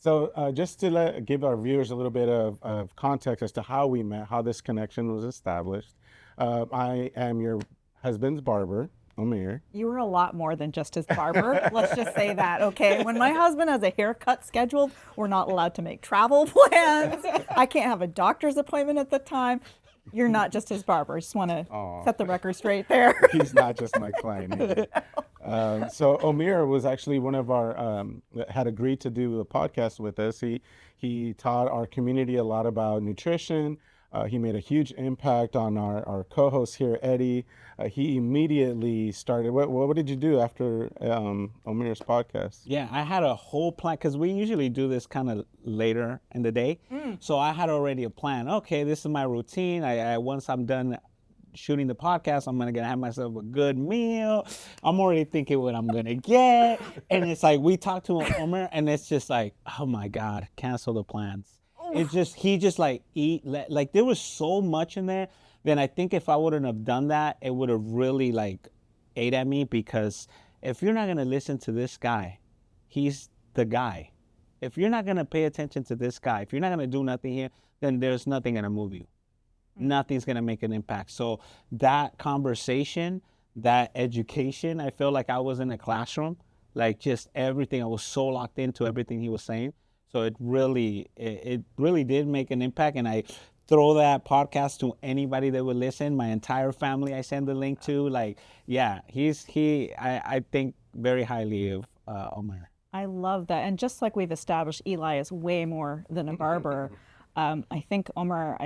So just to give our viewers a little bit of context as to how we met, how this connection was established. I am your husband's barber, Omir. You were a lot more than just his barber. Let's just say that, okay? When my husband has a haircut scheduled, we're not allowed to make travel plans. I can't have a doctor's appointment at the time. You're not just his barber. I just want to set the record straight there. He's not just my client either. So Omir was actually one of our had agreed to do a podcast with us. He taught our community a lot about nutrition. He made a huge impact on our co-host here, Eddie. He immediately started. What did you do after Omir's podcast? Yeah, I had a whole plan because we usually do this kind of later in the day. So I had already a plan. Okay, this is my routine. I once I'm done shooting the podcast, I'm gonna have myself a good meal. I'm already thinking what I'm gonna get, and it's like we talked to Omir, and it's just like, oh my God, cancel the plans. It's just he just like like there was so much in there. Then I think if I wouldn't have done that, it would have really like ate at me, because if you're not gonna listen to this guy, he's the guy. If you're not gonna pay attention to this guy, if you're not gonna do nothing here, then there's nothing gonna move you. Nothing's gonna make an impact. So that conversation, that education, I feel like I was in a classroom, like just everything. I was so locked into everything he was saying. So it really did make an impact. And I throw that podcast to anybody that would listen. My entire family, I send the link to. Like, yeah, I think very highly of Omar. I love that. And just like we've established, Eli is way more than a barber. I think Omar,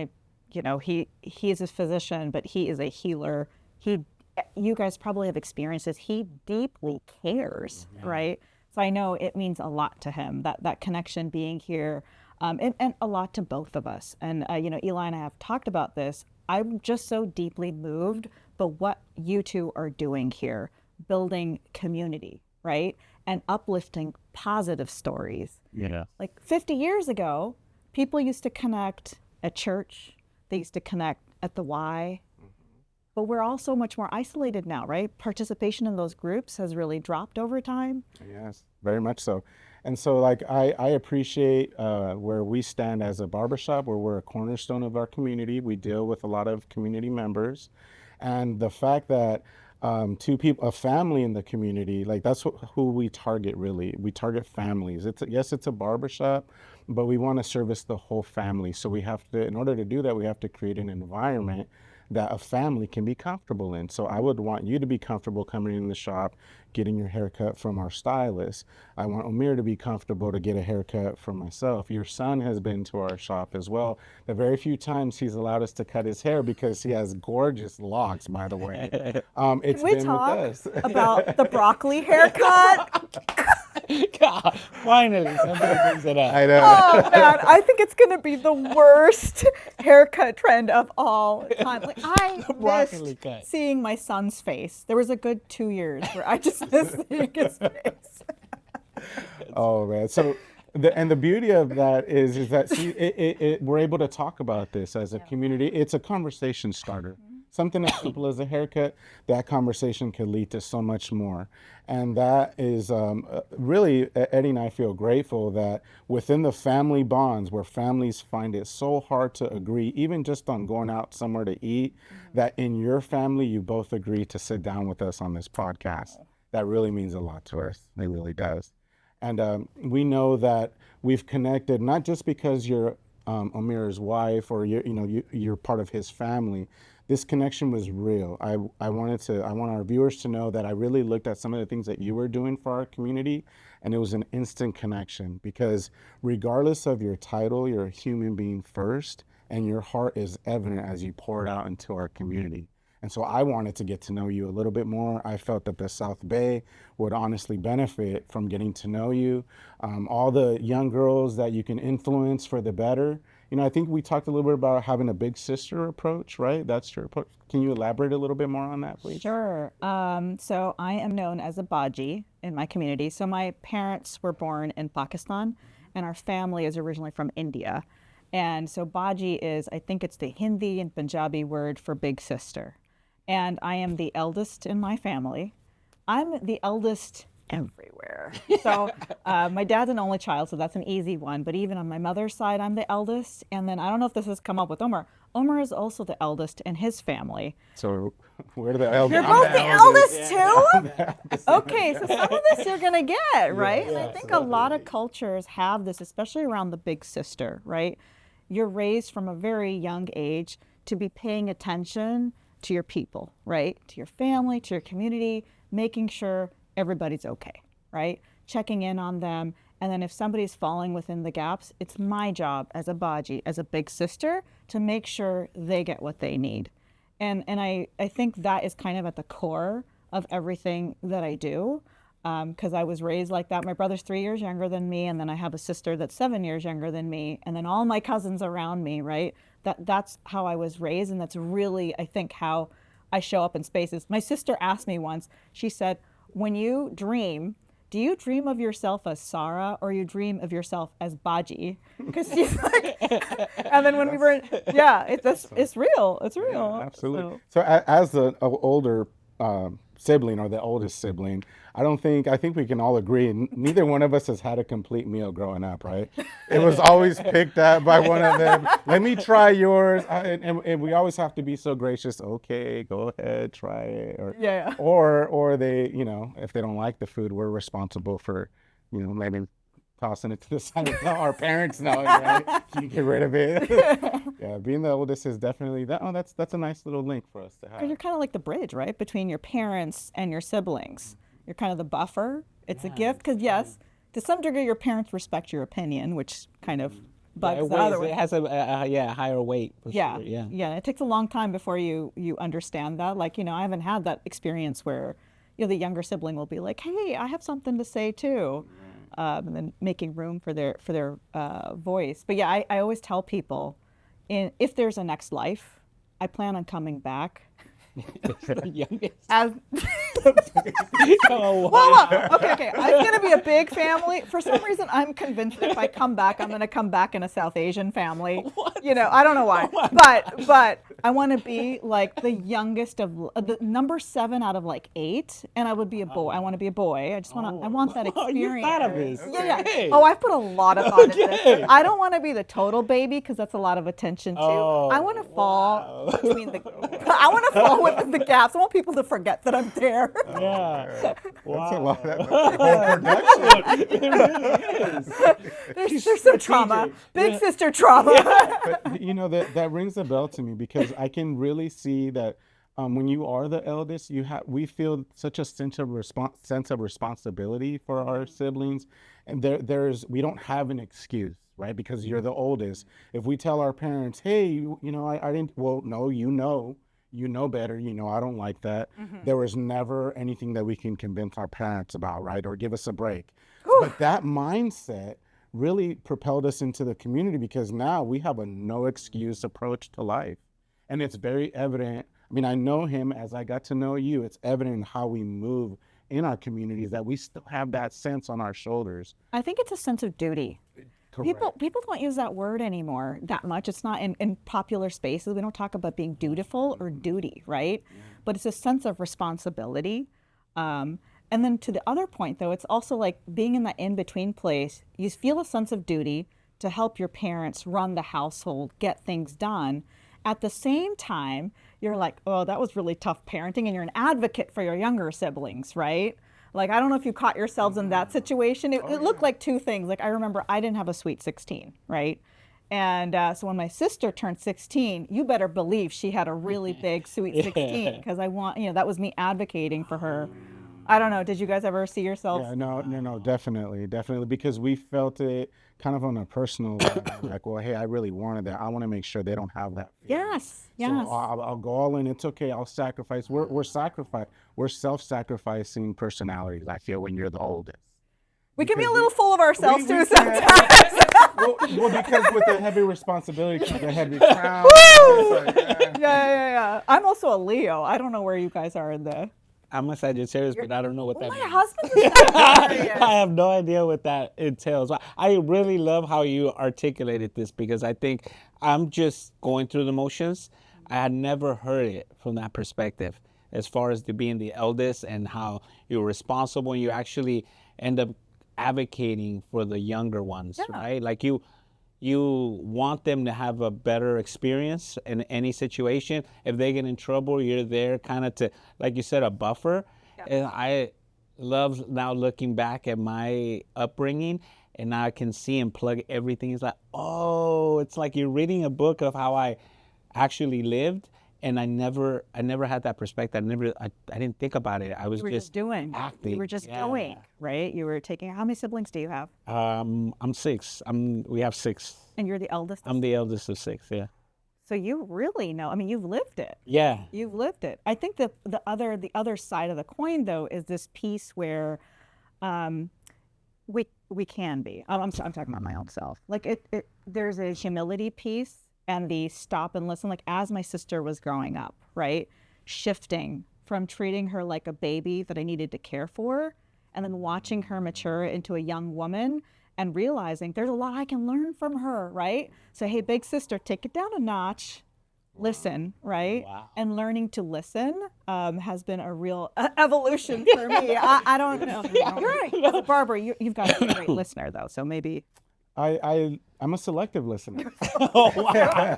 he is a physician, but he is a healer. You guys probably have experienced this. He deeply cares, right? So I know it means a lot to him, that connection being here, and a lot to both of us. And, Eli and I have talked about this. I'm just so deeply moved by what you two are doing here, building community, right? And uplifting positive stories. Yeah. Like 50 years ago, people used to connect at church. They used to connect at the Y. But we're all so much more isolated now, right? Participation in those groups has really dropped over time. Yes, very much so. And so like I appreciate where we stand as a barbershop, where we're a cornerstone of our community. We deal with a lot of community members. And the fact that two people, a family in the community, like that's who we target really. We target families. Yes, it's a barbershop, but we want to service the whole family. So we have to, in order to do that, we have to create an environment that a family can be comfortable in. So I would want you to be comfortable coming in the shop, getting your haircut from our stylist. I want Omir to be comfortable to get a haircut from myself. Your son has been to our shop as well. The very few times he's allowed us to cut his hair, because he has gorgeous locks, by the way. It's Can we been talk with us. about the broccoli haircut? God, finally, somebody brings it up. I know. Oh man, I think it's gonna be the worst haircut trend of all time. Like I broccoli missed cut. seeing my son's face. There was a good 2 years where I just missed seeing his face. Oh man. So the beauty of that is that we're able to talk about this as a community. It's a conversation starter. Something as simple as a haircut, that conversation could lead to so much more. And that is really, Eddie and I feel grateful that within the family bonds, where families find it so hard to agree, even just on going out somewhere to eat, that in your family, you both agree to sit down with us on this podcast. That really means a lot to us. It really does. And we know that we've connected, not just because you're Omir's wife or you're part of his family. This connection was real. I want our viewers to know that I really looked at some of the things that you were doing for our community, and it was an instant connection, because regardless of your title, you're a human being first, and your heart is evident as you pour it out into our community. And so I wanted to get to know you a little bit more. I felt that the South Bay would honestly benefit from getting to know you. All the young girls that you can influence for the better. I think we talked a little bit about having a big sister approach, right? That's your approach. Can you elaborate a little bit more on that, please? Sure. So I am known as a Baji in my community. So my parents were born in Pakistan, and our family is originally from India. And so Baji is, I think it's the Hindi and Punjabi word for big sister. And I am the eldest in my family. I'm the eldest everywhere. So my dad's an only child, so that's an easy one. But even on my mother's side, I'm the eldest. And then I don't know if this has come up with Omar. Omar is also the eldest in his family. So we're the eldest. You're both the eldest too? Okay, so some of this you're going to get, right? And I think a lot of cultures have this, especially around the big sister, right? You're raised from a very young age to be paying attention to your people, right? To your family, to your community, making sure everybody's okay, right? Checking in on them. And then if somebody's falling within the gaps, it's my job as a Baji, as a big sister, to make sure they get what they need. And I think that is kind of at the core of everything that I do, because I was raised like that. My brother's 3 years younger than me, and then I have a sister that's 7 years younger than me, and then all my cousins around me, right? That's how I was raised, and that's really, I think, how I show up in spaces. My sister asked me once, she said, when you dream, do you dream of yourself as Sara or you dream of yourself as Baji? Because she's like, and then when we were, it's real. It's real. Yeah, absolutely. So as the older sibling or the oldest sibling, I think we can all agree neither one of us has had a complete meal growing up, right? It was always picked at by one of them. Let me try yours, and we always have to be so gracious. Okay, go ahead, try it, or they, if they don't like the food, we're responsible for, maybe tossing it to the side of our parents knowing, right? You get rid of it. Yeah, being the oldest is definitely that. Oh, that's a nice little link for us to have. Because you're kind of like the bridge, right, between your parents and your siblings. You're kind of the buffer. It's a gift because, yes, to some degree, your parents respect your opinion, which kind of bugs the other way. It has a higher weight. For yeah, sure. yeah. It takes a long time before you understand that. Like, I haven't had that experience where, the younger sibling will be like, "Hey, I have something to say too," and then making room for their voice. But yeah, I always tell people, if there's a next life, I plan on coming back. As okay. I'm gonna be a big family. For some reason, I'm convinced that if I come back, I'm gonna come back in a South Asian family. What? I don't know why, but I want to be like the youngest of the number 7 out of like 8, and I would be a boy. I want to be a boy. I want that experience. You thought of this. Yeah. Okay. Oh, I've put a lot of thought into this. I don't want to be the total baby because that's a lot of attention too. I want to fall between the. I want to fall within the gaps. I want people to forget that I'm there. Yeah. That's a lot. It really is. There's some trauma. Big sister trauma. But that rings a bell to me because I can really see that when you are the eldest, we feel such a sense of responsibility for our siblings, and we don't have an excuse, right? Because you're the oldest. If we tell our parents, hey, I didn't. Well, no, you know better. I don't like that. Mm-hmm. There was never anything that we can convince our parents about, right? Or give us a break. Whew. But that mindset really propelled us into the community because now we have a no excuse approach to life. And it's very evident. I mean, I know him as I got to know you. It's evident in how we move in our communities that we still have that sense on our shoulders. I think it's a sense of duty. Correct. People don't use that word anymore that much. It's not in popular spaces. We don't talk about being dutiful or duty, right? Yeah. But it's a sense of responsibility. And then to the other point, though, it's also like being in that in-between place. You feel a sense of duty to help your parents run the household, get things done. At the same time, you're like, oh, that was really tough parenting, and you're an advocate for your younger siblings, right? Like, I don't know if you caught yourselves in that situation. It looked like two things. Like, I remember I didn't have a sweet 16, right? And so when my sister turned 16, you better believe she had a really big sweet 16 because that was me advocating for her. I don't know. Did you guys ever see yourselves? Yeah, no, definitely. Because we felt it kind of on a personal level. Like, well, hey, I really wanted that. I want to make sure they don't have that feeling. Yes. So I'll go all in. It's okay. I'll sacrifice. We're self-sacrificing personalities, I feel, when you're the oldest. We can be a little full of ourselves too sometimes. well, because with a heavy responsibility comes a heavy crown. Yeah. I'm also a Leo. I don't know where you guys are in the... I'm a Sagittarius, but I don't know what that means. My husband is Sagittarius. I have no idea what that entails. I really love how you articulated this because I think I'm just going through the motions. I had never heard it from that perspective. as far as being the eldest and how you're responsible and you actually end up advocating for the younger ones, right? Like you want them to have a better experience in any situation. If they get in trouble, you're there kind of to, like you said, a buffer. And I love now looking back at my upbringing, and now I can see and plug everything. It's like, oh, it's like you're reading a book of how I actually lived. And I never had that perspective. I didn't think about it. I was just doing. acting. You were just going, right? You were taking. How many siblings do you have? I'm 6. We have 6. And you're the eldest? I'm the eldest of 6, yeah. So you really know. I mean, you've lived it. Yeah. You've lived it. I think the other side of the coin, though, is this piece where we can be. I'm talking about my own self. Like there's a humility piece. And the stop and listen, like as my sister was growing up, right? Shifting from treating her like a baby that I needed to care for, and then watching her mature into a young woman and realizing there's a lot I can learn from her, right? So, hey, big sister, take it down a notch, listen, right? Wow. And learning to listen has been a real evolution for me. I don't know. You're right. As a barber, you've got a great listener, though, so maybe. I'm a selective listener. Oh, wow.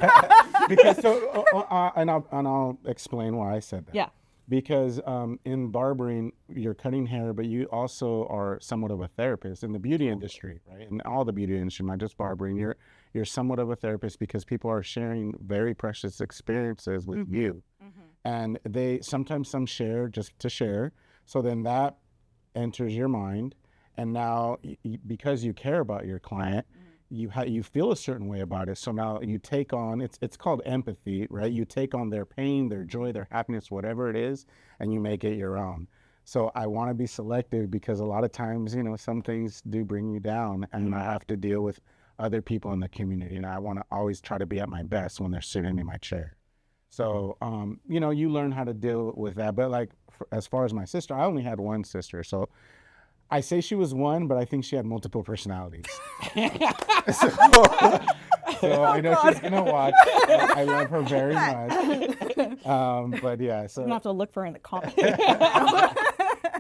Because and I'll explain why I said that. Yeah. Because in barbering, you're cutting hair, but you also are somewhat of a therapist in the beauty industry, right? In all the beauty industry, not just barbering. You're somewhat of a therapist because people are sharing very precious experiences with you, and they sometimes some share just to share. So then that enters your mind. And now, because you care about your client, you feel a certain way about it. So now you take on, it's called empathy, right? You take on their pain, their joy, their happiness, whatever it is, and you make it your own. So I want to be selective because a lot of times, some things do bring you down, and I have to deal with other people in the community. And I want to always try to be at my best when they're sitting in my chair. So, you learn how to deal with that. But like, as far as my sister, I only had one sister. So I say she was one, but I think she had multiple personalities. So I know she's gonna watch. I love her very much. But yeah, so You don't have to look for her in the comments.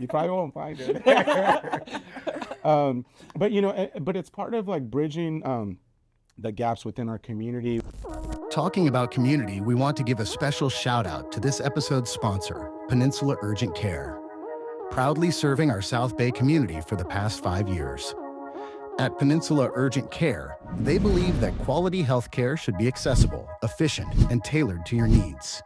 you probably won't find it. But it's part of like bridging the gaps within our community. Talking about community, we want to give a special shout out to this episode's sponsor, Peninsula Urgent Care. Proudly serving our South Bay community for the past 5 years. At Peninsula Urgent Care, they believe that quality health care should be accessible, efficient, and tailored to your needs.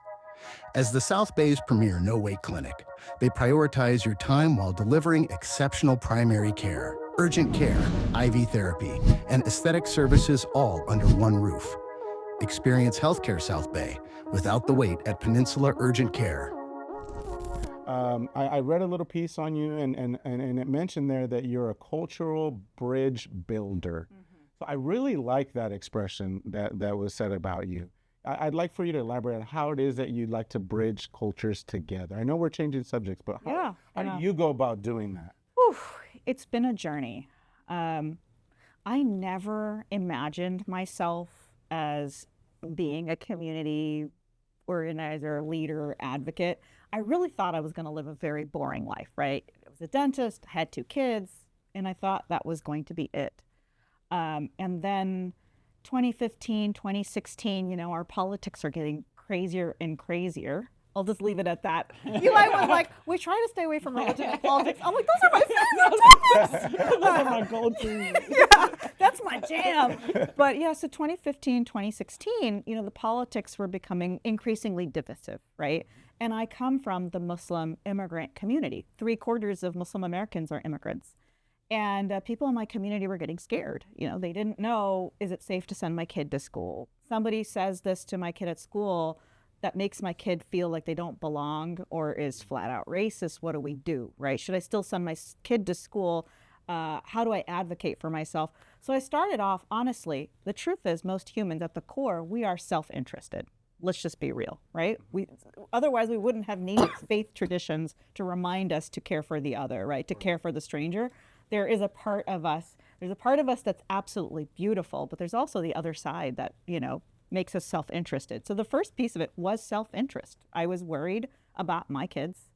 As the South Bay's premier no-wait clinic, they prioritize your time while delivering exceptional primary care, urgent care, IV therapy, and aesthetic services all under one roof. Experience healthcare South Bay without the wait at Peninsula Urgent Care. I read a little piece on you, and it mentioned there that you're a cultural bridge builder. So I really like that expression that was said about you. I'd like for you to elaborate on how it is that you'd like to bridge cultures together. I know we're changing subjects, but how do you go about doing that? It's been a journey. I never imagined myself as being a community organizer, leader, advocate. I really thought I was going to live a very boring life, right? I was a dentist, had 2 kids, and I thought that was going to be it. And then 2015, 2016, our politics are getting crazier and crazier. I'll just leave it at that. Eli was like, we try to stay away from religion and politics. I'm like, those are my favorite topics. Those are my go-to. Yeah, that's my jam. But yeah, so 2015, 2016, the politics were becoming increasingly divisive, right? And I come from the Muslim immigrant community. 3/4 of Muslim Americans are immigrants. And people in my community were getting scared. They didn't know, is it safe to send my kid to school? Somebody says this to my kid at school that makes my kid feel like they don't belong or is flat out racist. What do we do, right? Should I still send my kid to school? How do I advocate for myself? So I started off, honestly, the truth is most humans at the core, we are self-interested. Let's just be real, right? Otherwise we wouldn't have needed faith traditions to remind us to care for the other, right? To care for the stranger. There's a part of us that's absolutely beautiful, but there's also the other side that, makes us self-interested. So the first piece of it was self-interest. I was worried about my kids.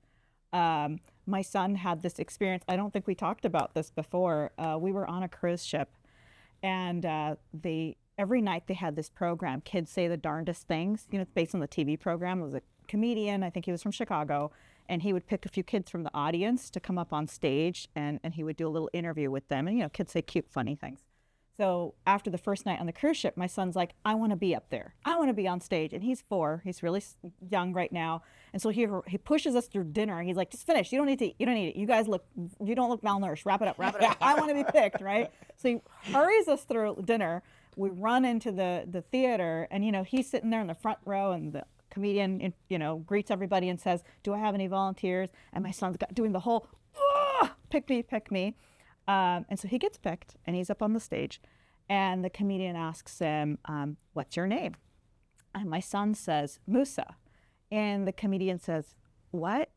My son had this experience. I don't think we talked about this before. We were on a cruise ship, and every night they had this program, Kids Say the Darndest Things. You know, it's based on the TV program. It was a comedian. I think he was from Chicago, and he would pick a few kids from the audience to come up on stage, and he would do a little interview with them. And, you know, kids say cute, funny things. So after the first night on the cruise ship, my son's like, I want to be up there. I want to be on stage. And he's 4. He's really young right now. And so he pushes us through dinner. He's like, just finish. You don't need to eat. You don't need it. You guys you don't look malnourished. Wrap it up. Wrap it up. I want to be picked, right? So he hurries us through dinner. We run into the theater, and, you know, he's sitting there in the front row, and the comedian, you know, greets everybody and says, do I have any volunteers? And my son's doing the whole, pick me, pick me. And so he gets picked, and he's up on the stage, and the comedian asks him, what's your name? And my son says, Musa. And the comedian says, what?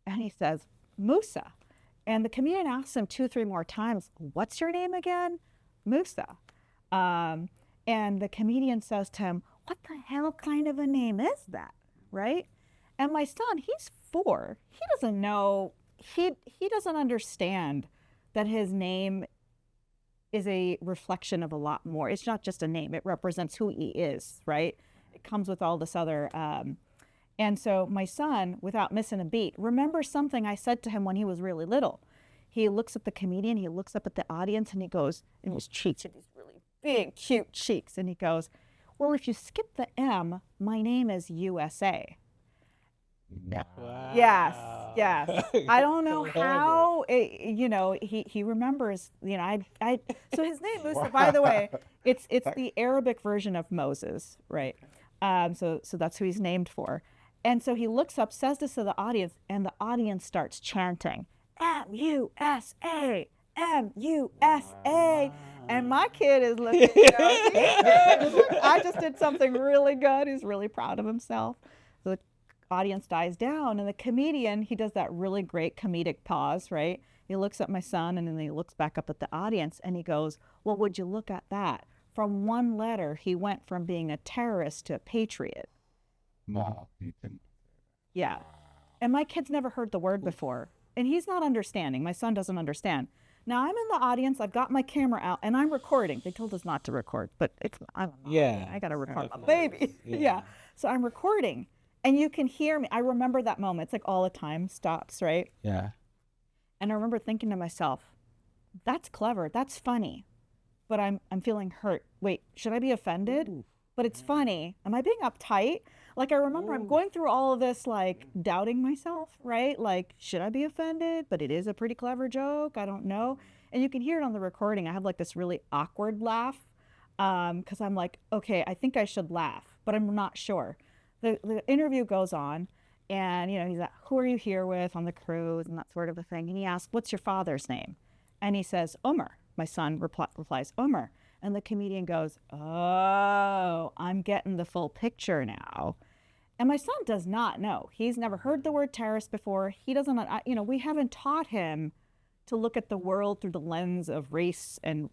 And he says, Musa. And the comedian asks him 2 or 3 more times, what's your name again? Musa. And the comedian says to him, what the hell kind of a name is that, right? And my son, he's 4. He doesn't know, he doesn't understand that his name is a reflection of a lot more. It's not just a name. It represents who he is, right? It comes with all this other, and so my son, without missing a beat, remembers something I said to him when he was really little. He looks at the comedian, he looks up at the audience, and he goes, in his cheeks, and these really big, cute cheeks, and he goes, well, if you skip the M, my name is USA. Wow. Yes. I don't know how, you know, he remembers, you know, so his name, Musa, by the way, it's the Arabic version of Moses, right? So that's who he's named for. And so he looks up, says this to the audience, and the audience starts chanting, M-U-S-A, M-U-S-A. And my kid is looking, you know, I just did something really good. He's really proud of himself. So the audience dies down, and the comedian, he does that really great comedic pause, right? He looks at my son, and then he looks back up at the audience, and he goes, well, would you look at that? From one letter, he went from being a terrorist to a patriot. Wow. Yeah. And my kid's never heard the word before, and he's not understanding. My son doesn't understand. Now I'm in the audience, I've got my camera out, and I'm recording. They told us not to record, but I got to record my baby. Yeah. So I'm recording, and you can hear me. I remember that moment. It's like all the time stops, right? Yeah. And I remember thinking to myself, that's clever, that's funny, but I'm feeling hurt. Wait, should I be offended? Ooh. But it's funny. Am I being uptight? Like, I remember I'm going through all of this, like, doubting myself, right? Like, should I be offended? But it is a pretty clever joke. I don't know. And you can hear it on the recording. I have, like, this really awkward laugh because I'm like, okay, I think I should laugh, but I'm not sure. The interview goes on, and, you know, he's like, who are you here with on the cruise and that sort of a thing. And he asks, what's your father's name? And he says, Omar. My son replies, Omar. And the comedian goes, oh, I'm getting the full picture now. And my son does not know. He's never heard the word terrorist before. He doesn't, you know, we haven't taught him to look at the world through the lens of race and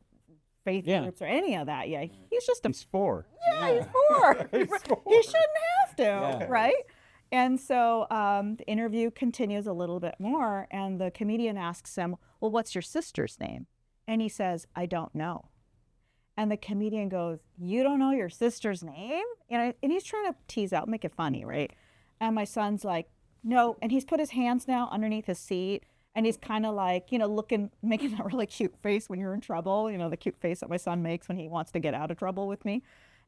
faith groups or any of that. Yeah, he's just He's 4. Yeah, he's 4. He shouldn't have to, right? And so the interview continues a little bit more, and the comedian asks him, well, what's your sister's name? And he says, I don't know. And the comedian goes, you don't know your sister's name? And he's trying to tease out, make it funny, right? And my son's like, no. And he's put his hands now underneath his seat. And he's kind of like, you know, making that really cute face when you're in trouble. You know, the cute face that my son makes when he wants to get out of trouble with me.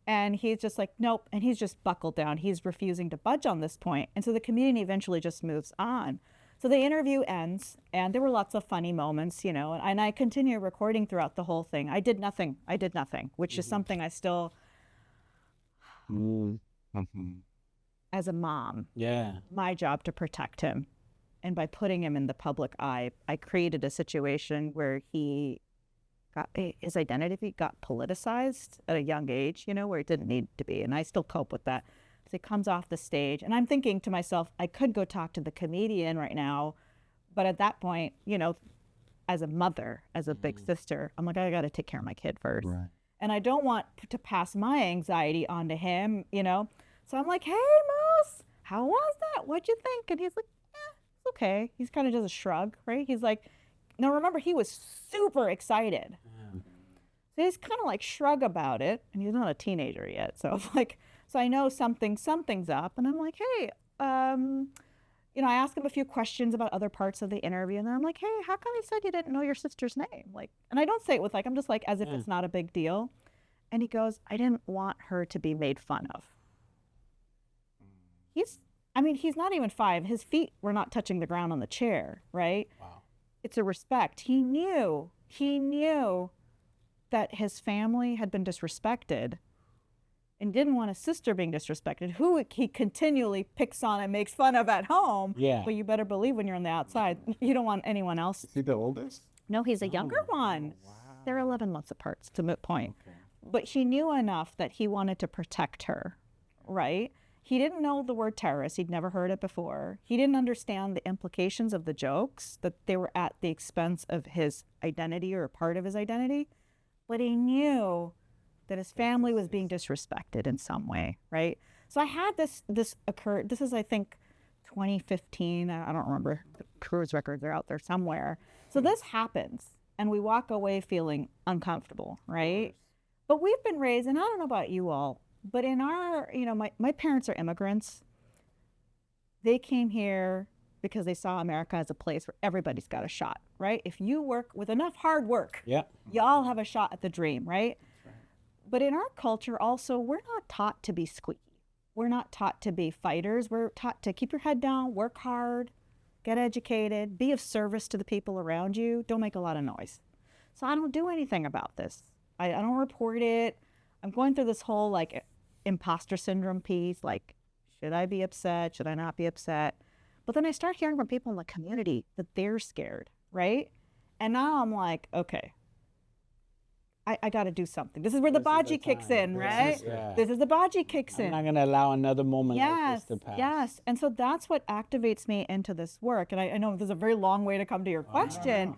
And he's just like, nope. And he's just buckled down. He's refusing to budge on this point. And so the comedian eventually just moves on. So the interview ends, and there were lots of funny moments, you know, and I continue recording throughout the whole thing. I did nothing, which is something I still, as a mom, my job to protect him. And by putting him in the public eye, I created a situation where his identity got politicized at a young age, you know, where it didn't need to be. And I still cope with that. So he comes off the stage, and I'm thinking to myself, I could go talk to the comedian right now, but at that point, you know, as a mother, as a big sister, I'm like, I got to take care of my kid first. Right. And I don't want to pass my anxiety on to him, you know. So I'm like, hey, Moose, how was that? What'd you think? And he's like, it's okay. He's kind of does a shrug, right? He's like, now remember, he was super excited. So he's kind of like shrug about it, and he's not a teenager yet. So like, so I know something's up, and I'm like, hey, you know, I asked him a few questions about other parts of the interview, and then I'm like, hey, how come you said you didn't know your sister's name? Like, and I don't say it with like, I'm just like, as if it's not a big deal. And he goes, I didn't want her to be made fun of. He's not even 5. His feet were not touching the ground on the chair, right? Wow. It's a respect. He knew that his family had been disrespected and didn't want his sister being disrespected, who he continually picks on and makes fun of at home. Yeah. But you better believe when you're on the outside, you don't want anyone else. Is he the oldest? No, he's a younger one. Wow. They're 11 months apart. It's a moot point. Okay. But he knew enough that he wanted to protect her, right? He didn't know the word terrorist. He'd never heard it before. He didn't understand the implications of the jokes, that they were at the expense of his identity or a part of his identity. But he knew that his family was being disrespected in some way, right? So I had this occur. This is, I think, 2015. I don't remember. The cruise records are out there somewhere. So this happens, and we walk away feeling uncomfortable, right? But we've been raised, and I don't know about you all, but in our, you know, my parents are immigrants. They came here because they saw America as a place where everybody's got a shot, right? If you work with enough hard work, y'all have a shot at the dream, right? But in our culture also, we're not taught to be squeaky. We're not taught to be fighters. We're taught to keep your head down, work hard, get educated, be of service to the people around you, don't make a lot of noise. So I don't do anything about this. I don't report it. I'm going through this whole like imposter syndrome piece, like, should I be upset? Should I not be upset? But then I start hearing from people in the community that they're scared, right? And now I'm like, okay, I got to do something. This is where the baji kicks in, right? This is the baji kicks in. I'm not going to allow another moment like this to pass. Yes, and so that's what activates me into this work. And I know there's a very long way to come to your question.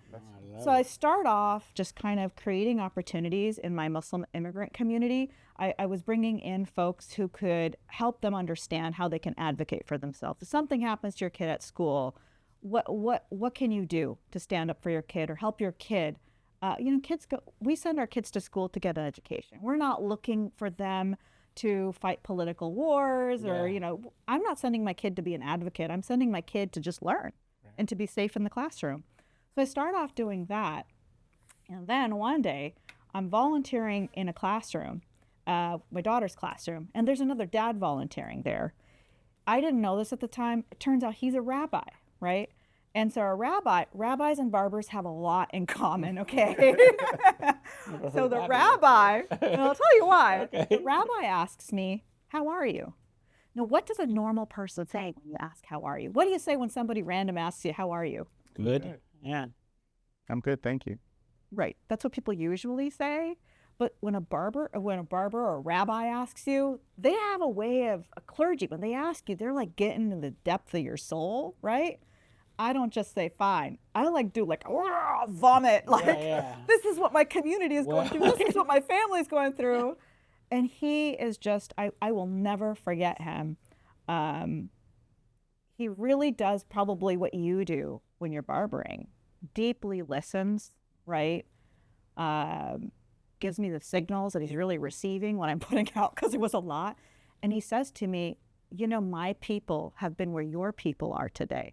So I start off just kind of creating opportunities in my Muslim immigrant community. I was bringing in folks who could help them understand how they can advocate for themselves. If something happens to your kid at school, what can you do to stand up for your kid or help your kid? You know, we send our kids to school to get an education. We're not looking for them to fight political wars or, you know, I'm not sending my kid to be an advocate. I'm sending my kid to just learn and to be safe in the classroom. So I start off doing that. And then one day I'm volunteering in a classroom, my daughter's classroom, and there's another dad volunteering there. I didn't know this at the time. It turns out he's a rabbi, right? And so rabbis and barbers have a lot in common, okay? So the rabbi, and I'll tell you why. Okay. The rabbi asks me, how are you? Now, what does a normal person say when you ask, how are you? What do you say when somebody random asks you, how are you? Good. Yeah. I'm good, thank you. Right. That's what people usually say. But when a barber or a rabbi asks you, they have a way of, a clergy, when they ask you, they're like getting into the depth of your soul, right? I don't just say fine. I like do like vomit. Like this is what my community is going through. This is what my family is going through. And he is just, I will never forget him. He really does probably what you do when you're barbering. Deeply listens, right? Gives me the signals that he's really receiving what I'm putting out, because it was a lot. And he says to me, you know, my people have been where your people are today.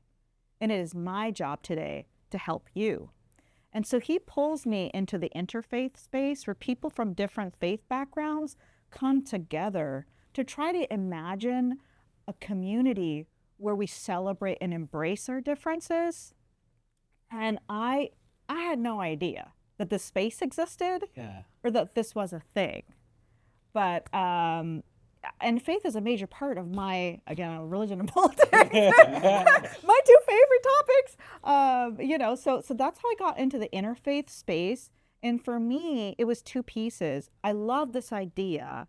And it is my job today to help you. And so he pulls me into the interfaith space where people from different faith backgrounds come together to try to imagine a community where we celebrate and embrace our differences. And I had no idea that this space existed or that this was a thing. But, and faith is a major part of my, again, religion and politics, my two favorite topics. You know, so that's how I got into the interfaith space. And for me, it was two pieces. I love this idea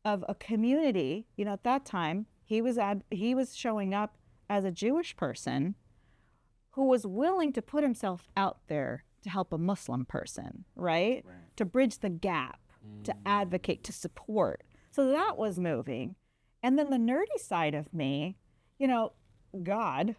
of a community. You know, at that time, he was showing up as a Jewish person who was willing to put himself out there to help a Muslim person, right? To bridge the gap, to advocate, to support. So that was moving. And then the nerdy side of me God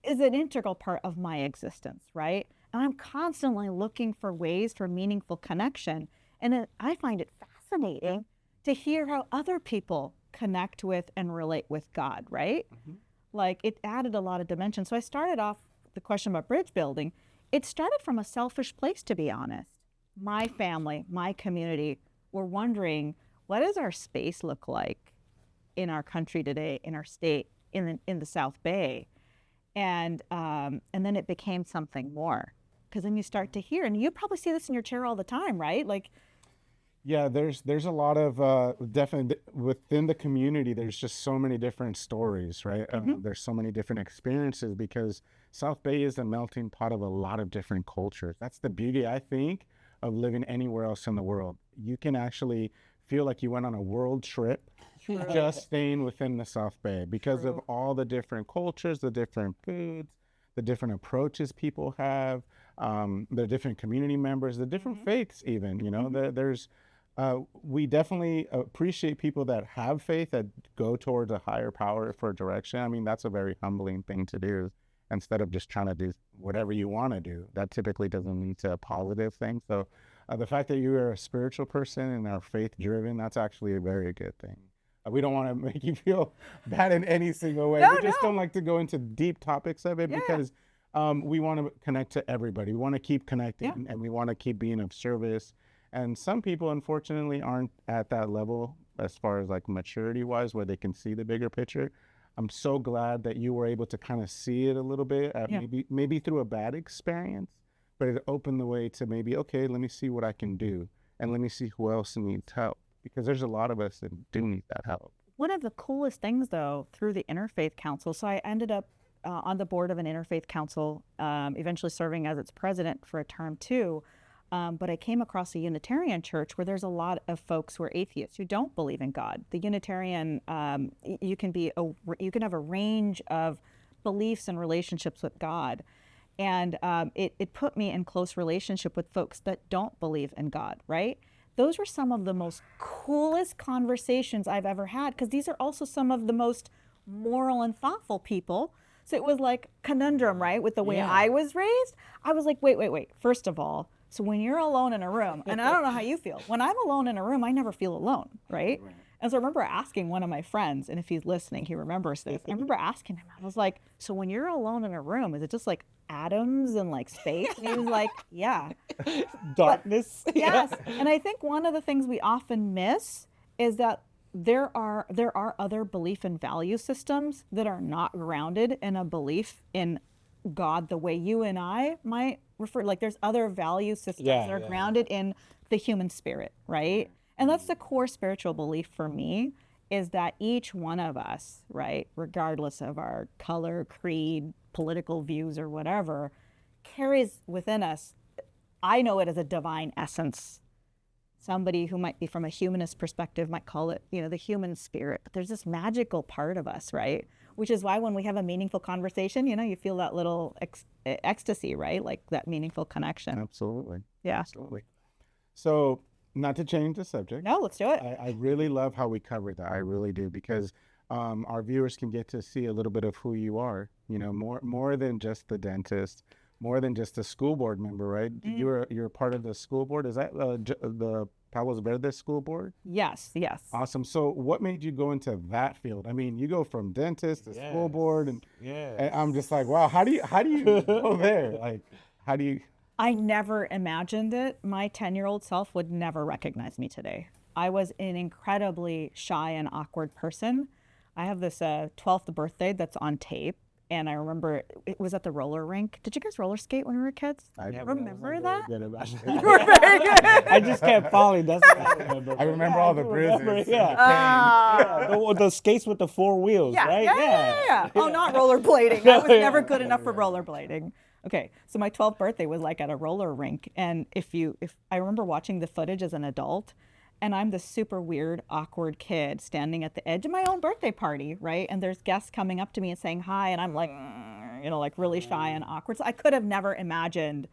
is an integral part of my existence, right? And I'm constantly looking for ways for meaningful connection. And I find it fascinating to hear how other people connect with and relate with God, right? Like it added a lot of dimension. So I started off the question about bridge building. It started from a selfish place, to be honest. My family, my community, were wondering, what does our space look like in our country today, in our state, in the South Bay? And then it became something more, because then you start to hear, and you probably see this in your chair all the time, right? Like, Yeah, there's a lot of definitely within the community. There's just so many different stories, right? There's so many different experiences because South Bay is a melting pot of a lot of different cultures. That's the beauty, I think, of living anywhere else in the world. You can actually feel like you went on a world trip just staying within the South Bay because of all the different cultures, the different foods, the different approaches people have, the different community members, the different faiths even, there's we definitely appreciate people that have faith, that go towards a higher power for direction. I mean, that's a very humbling thing to do instead of just trying to do whatever you want to do. That typically doesn't lead to a positive thing. So the fact that you are a spiritual person and are faith driven, that's actually a very good thing. We don't want to make you feel bad in any single way. We just don't like to go into deep topics of it because we want to connect to everybody. We want to keep connecting and we want to keep being of service. And some people, unfortunately, aren't at that level as far as like maturity wise, where they can see the bigger picture. I'm so glad that you were able to kind of see it a little bit, maybe through a bad experience, but it opened the way to maybe, okay, let me see what I can do. And let me see who else needs help, because there's a lot of us that do need that help. one of the coolest things, though, through the Interfaith Council, so I ended up on the board of an Interfaith Council, eventually serving as its president for a term too. But I came across a Unitarian church where there's a lot of folks who are atheists who don't believe in God. The Unitarian, you can have a range of beliefs and relationships with God. And it put me in close relationship with folks that don't believe in God, right? Those were some of the most coolest conversations I've ever had, because these are also some of the most moral and thoughtful people. So it was like conundrum, right? With the way I was raised, I was like, wait. First of all, so when you're alone in a room, and I don't know how you feel, when I'm alone in a room, I never feel alone, right? And so I remember asking one of my friends, and if he's listening, he remembers this. I remember asking him, I was like, so when you're alone in a room, is it just like atoms and like space? And he was like, yeah. Darkness. But, yes. And I think one of the things we often miss is that there are other belief and value systems that are not grounded in a belief in God the way you and I might refer. Like there's other value systems that are grounded in the human spirit, right? And that's the core spiritual belief for me, is that each one of us, right, regardless of our color, creed, political views or whatever, carries within us, I know it as a divine essence. Somebody who might be from a humanist perspective might call it, the human spirit. But there's this magical part of us, right? Which is why when we have a meaningful conversation, you feel that little ecstasy, right? Like that meaningful connection. Absolutely. Yeah. Absolutely. So, not to change the subject. No, let's do it. I really love how we covered that. I really do, because our viewers can get to see a little bit of who you are, more than just the dentist, more than just a school board member, right? You're part of the school board. Is that the Palos Verdes school board? Yes. Awesome. So what made you go into that field? I mean, you go from dentist to school board, and I'm just like, wow, how do you go there? Like, how do you? I never imagined it. My 10-year-old self would never recognize me today. I was an incredibly shy and awkward person. I have this 12th birthday that's on tape. And I remember it was at the roller rink. Did you guys roller skate when we were kids? I remember that? Good about it. You were very good. I just kept falling. That's what I remember. I remember all the bruises. The skates with the four wheels, right? Yeah. Oh, not rollerblading. I was never good enough for rollerblading. Okay, so my 12th birthday was like at a roller rink, and if I remember watching the footage as an adult, and I'm this super weird, awkward kid standing at the edge of my own birthday party, right? And there's guests coming up to me and saying hi, and I'm like, like really shy and awkward. So I could have never imagined.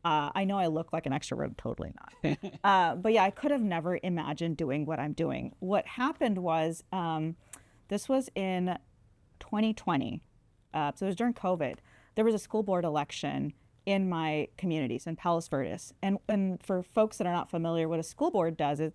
I know I look like an extrovert, totally not. But yeah, I could have never imagined doing what I'm doing. What happened was, this was in 2020, so it was during COVID, there was a school board election in my communities in Palos Verdes. And for folks that are not familiar, what a school board does is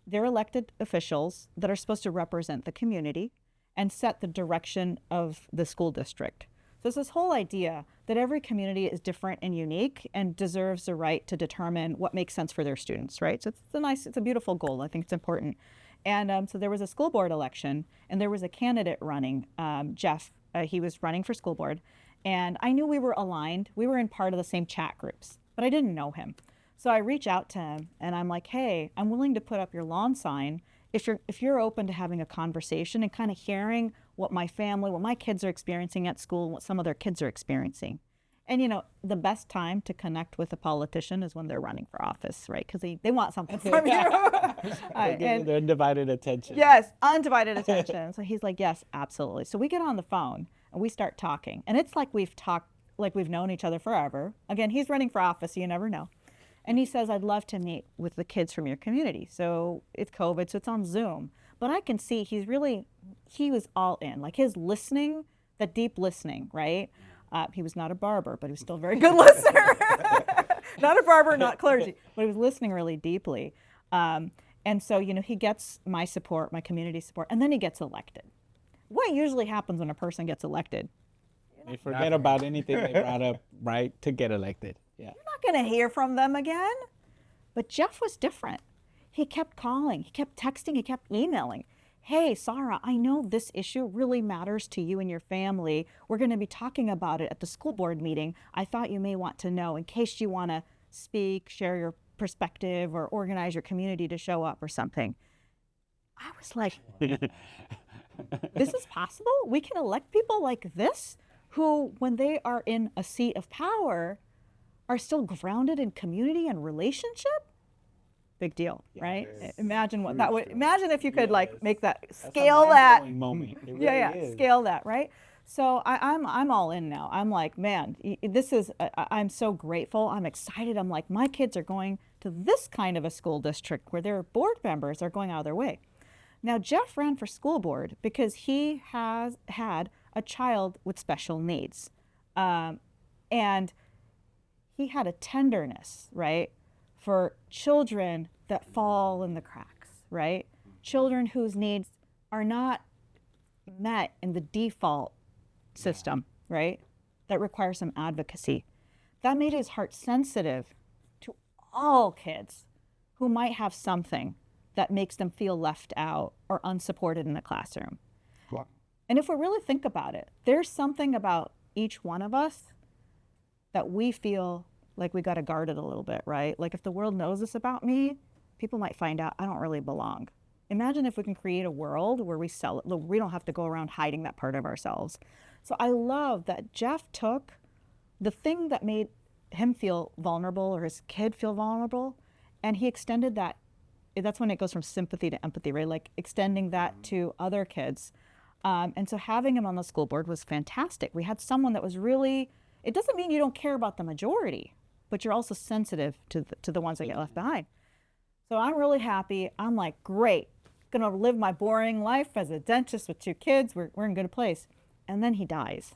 they're elected officials that are supposed to represent the community and set the direction of the school district. So it's this whole idea that every community is different and unique and deserves the right to determine what makes sense for their students, right? So it's a beautiful goal. I think it's important. And so there was a school board election, and there was a candidate running, Jeff. He was running for school board, and I knew we were aligned. We were in part of the same chat groups, but I didn't know him. So I reach out to him, and I'm like, hey, I'm willing to put up your lawn sign if you're open to having a conversation and kind of hearing what my family, what my kids are experiencing at school, what some of their kids are experiencing. And, you know, the best time to connect with a politician is when they're running for office, right? Because they want something from you. And their undivided attention. Yes, undivided attention. So he's like, yes, absolutely. So we get on the phone and we start talking. And it's like we've talked, like we've known each other forever. Again, he's running for office, so you never know. And he says, I'd love to meet with the kids from your community. So it's COVID, so it's on Zoom. But I can see he was all in. Like his listening, the deep listening, right? He was not a barber, but he was still a very good listener. Not a barber, not clergy, but he was listening really deeply. And so, you know, he gets my support, my community support, and then he gets elected. What usually happens when a person gets elected? They forget about anything they brought up, right, to get elected. Yeah. You're not going to hear from them again. But Jeff was different. He kept calling, he kept texting, he kept emailing. Hey, Sara, I know this issue really matters to you and your family. We're going to be talking about it at the school board meeting. I thought you may want to know in case you want to speak, share your perspective, or organize your community to show up or something. I was like, this is possible? We can elect people like this who, when they are in a seat of power, are still grounded in community and relationship? Big deal, right? Yes. Imagine what that would. Imagine if you could like make that That's a scale that. mind-blowing moment. It really Yeah, is. scale that, right? So I'm all in now. I'm like, man, this is. I'm so grateful. I'm excited. I'm like, my kids are going to this kind of a school district where their board members are going out of their way. Now Jeff ran for school board because he has had a child with special needs, and he had a tenderness, right, for children that fall in the cracks, right? Children whose needs are not met in the default system, right? That requires some advocacy. That made his heart sensitive to all kids who might have something that makes them feel left out or unsupported in the classroom. Wow. And if we really think about it, there's something about each one of us that we feel like we got to guard it a little bit, right? Like if the world knows this about me, people might find out I don't really belong. Imagine if we can create a world where we don't have to go around hiding that part of ourselves. So I love that Jeff took the thing that made him feel vulnerable or his kid feel vulnerable, and he extended that. That's when it goes from sympathy to empathy, right? Like extending that to other kids. And so having him on the school board was fantastic. We had someone that was really, it doesn't mean you don't care about the majority, but you're also sensitive to the ones that get left behind. So I'm really happy. I'm like, great, gonna live my boring life as a dentist with 2 kids. We're in a good place. And then he dies.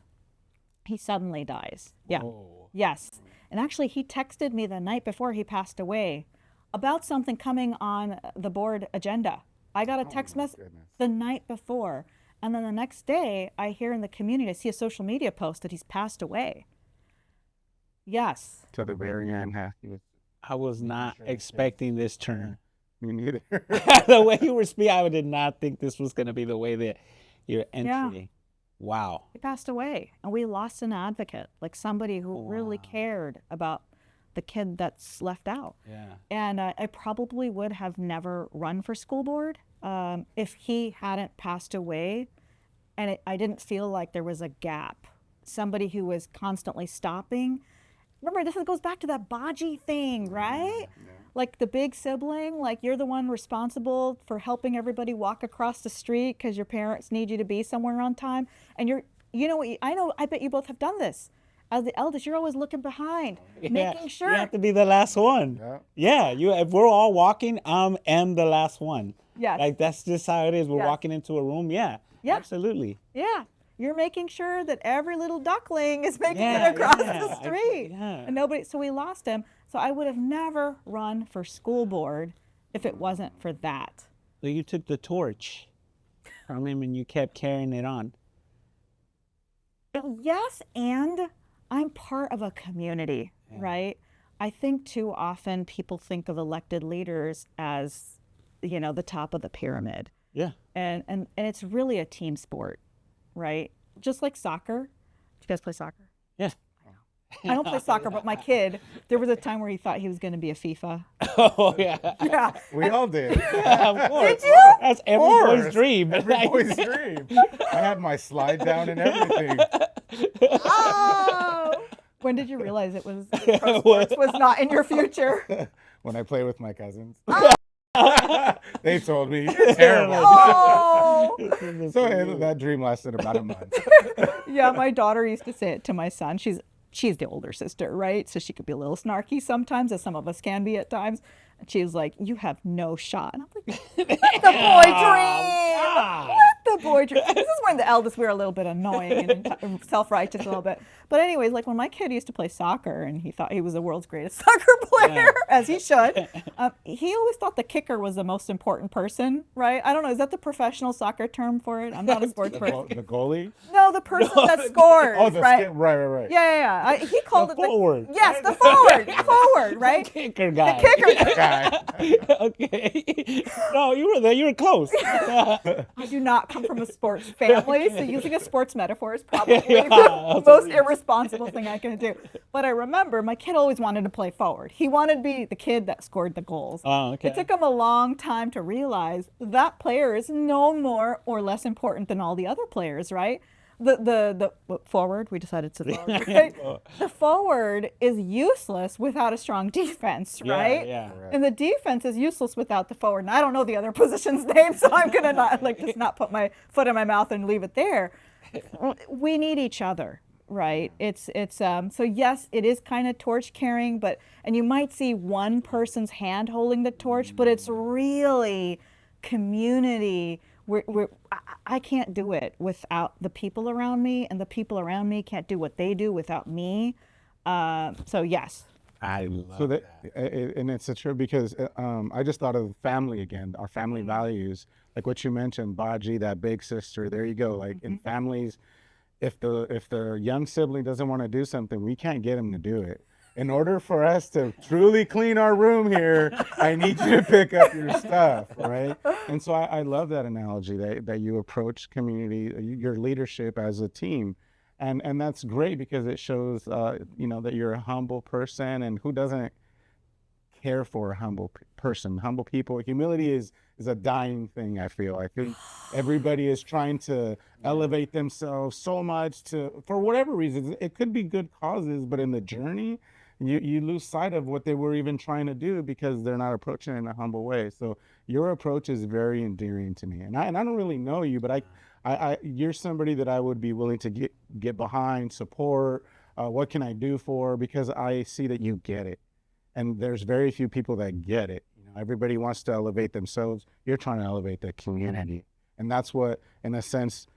He suddenly dies. Yeah. Oh. Yes. And actually he texted me the night before he passed away about something coming on the board agenda. I got a text message the night before. And then the next day I hear in the community, I see a social media post that he's passed away. Yes. To the very end, I was not expecting this turn. me neither. The way you were speaking, I did not think this was going to be the way that your entry. Yeah. Wow. He passed away, and we lost an advocate, like somebody who really cared about the kid that's left out. Yeah. And I probably would have never run for school board if he hadn't passed away, and I didn't feel like there was a gap. Somebody who was constantly stopping. Remember, this goes back to that Baji thing, right? Yeah. Like the big sibling, like you're the one responsible for helping everybody walk across the street because your parents need you to be somewhere on time. And I bet you both have done this. As the eldest, you're always looking behind, making sure. You have to be the last one. Yeah. If we're all walking, I am the last one. Yes. Like that's just how it is. We're Yes. walking into a room. Yeah. Yep. Absolutely. Yeah. You're making sure that every little duckling is making Yeah, it across yeah, the street. yeah. And nobody, so we lost him. So I would have never run for school board if it wasn't for that. So you took the torch from him and you kept carrying it on. Yes, and I'm part of a community, right? I think too often people think of elected leaders as, the top of the pyramid. Yeah. And it's really a team sport, right? Just like soccer. Do you guys play soccer? Yeah. I don't play soccer, but my kid, there was a time where he thought he was going to be a FIFA. Oh, yeah. Yeah. We all did. Yeah, of course. Did you? That's every course. boy's dream. Every boy's dream. I had my slide down and everything. Oh! When did you realize it was pro sports was not in your future? When I play with my cousins. They told me, you're terrible. Oh! So that dream lasted about a month. Yeah, my daughter used to say it to my son. She's the older sister, right? So she could be a little snarky sometimes, as some of us can be at times. And she was like, "You have no shot." And I'm like, "Let the boy dream. Let the boy dream." This is when the eldest, we were a little bit annoying and self-righteous a little bit. But anyways, like when my kid used to play soccer and he thought he was the world's greatest soccer player, as he should, he always thought the kicker was the most important person, right? I don't know. Is that the professional soccer term for it? I'm not a sports person. The goalie? No, the person that scores, Oh, right? Right. Yeah. He called it forward. Yes, the forward, right? Kicker guy. The kicker. Guy. Okay. No, you were there. You were close. I do not come from a sports family, so using a sports metaphor is probably Yeah, the most irresponsible thing I can do. But I remember my kid always wanted to play forward. He wanted to be the kid that scored the goals. Oh, okay. It took him a long time to realize that player is no more or less important than all the other players, right? The forward, we decided to forward, right? The forward is useless without a strong defense, right? Yeah. And the defense is useless without the forward. And I don't know the other position's name, so I'm gonna not put my foot in my mouth and leave it there. We need each other, right? It's so yes, it is kind of torch carrying, and you might see one person's hand holding the torch, but it's really community. I can't do it without the people around me, and the people around me can't do what they do without me. So yes. I love So that. and it's true because I just thought of family again, our family values, like what you mentioned, Baji, that big sister. There you go. Like in families, if the young sibling doesn't want to do something, we can't get him to do it. In order for us to truly clean our room here, I need you to pick up your stuff, right? And so I love that analogy that you approach community, your leadership as a team. And that's great because it shows, that you're a humble person, and who doesn't care for a humble person, humble people. Humility is a dying thing, I feel. I think everybody is trying to elevate themselves so much for whatever reasons. It could be good causes, but in the journey, you lose sight of what they were even trying to do because they're not approaching it in a humble way. So your approach is very endearing to me. And I don't really know you, but you're somebody that I would be willing to get behind, support. What can I do for? Because I see that you get it. And there's very few people that get it. Everybody wants to elevate themselves. You're trying to elevate the community. And that's what, in a sense,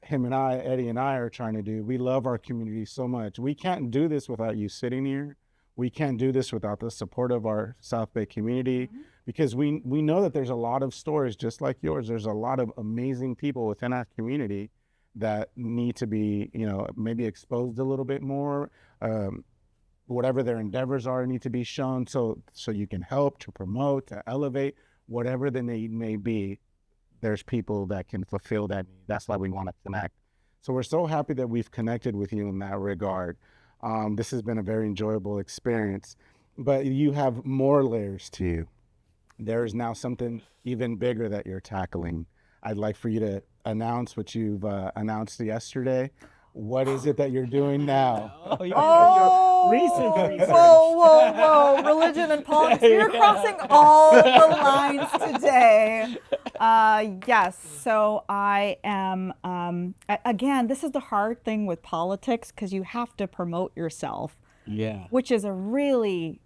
Eddie and I are trying to do. We love our community so much. We can't do this without you sitting here. We can't do this without the support of our South Bay community, because we know that there's a lot of stories just like yours. There's a lot of amazing people within our community that need to be, maybe exposed a little bit more. Whatever their endeavors are need to be shown so you can help to promote, to elevate, whatever the need may be. There's people that can fulfill that need. That's why we want to connect. So we're so happy that we've connected with you in that regard. This has been a very enjoyable experience, but you have more layers to you. There is now something even bigger that you're tackling. I'd like for you to announce what you've announced yesterday. What is it that you're doing now? Recent. Whoa. Religion and politics. You're crossing all the lines today. Yes. So I am, again, this is the hard thing with politics because you have to promote yourself. Yeah. Which is a really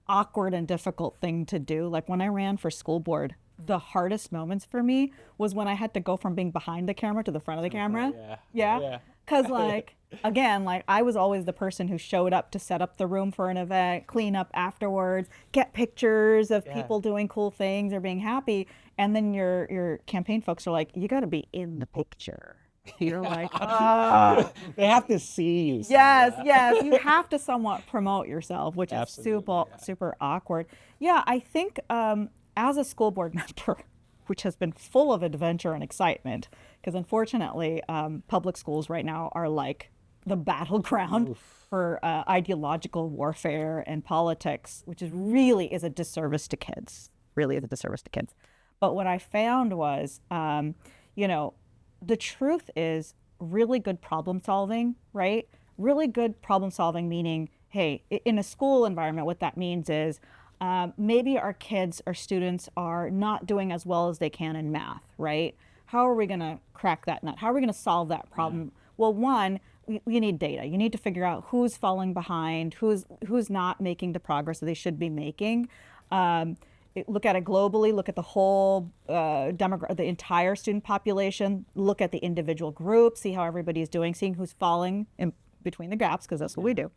awkward and difficult thing to do. Like when I ran for school board the hardest moments for me was when I had to go from being behind the camera to the front of the camera. Yeah. Because like, again, like I was always the person who showed up to set up the room for an event, clean up afterwards, get pictures of people doing cool things or being happy. And then your campaign folks are like, you got to be in the picture. You're like, They have to see you. yes, you have to somewhat promote yourself, which is super awkward. Yeah, I think as a school board member, which has been full of adventure and excitement, because unfortunately, public schools right now are like the battleground for ideological warfare and politics, which is really is a disservice to kids. Really is a disservice to kids. But what I found was, the truth is really good problem solving, right? Really good problem solving meaning, hey, in a school environment, what that means is maybe our kids or students are not doing as well as they can in math, right? How are we going to crack that nut? How are we going to solve that problem? Well, one, you need data. You need to figure out who's falling behind, who's not making the progress that they should be making. Look at it globally, look at the whole the entire student population, look at the individual groups, see how everybody's doing, seeing who's falling in between the gaps, because that's what we do.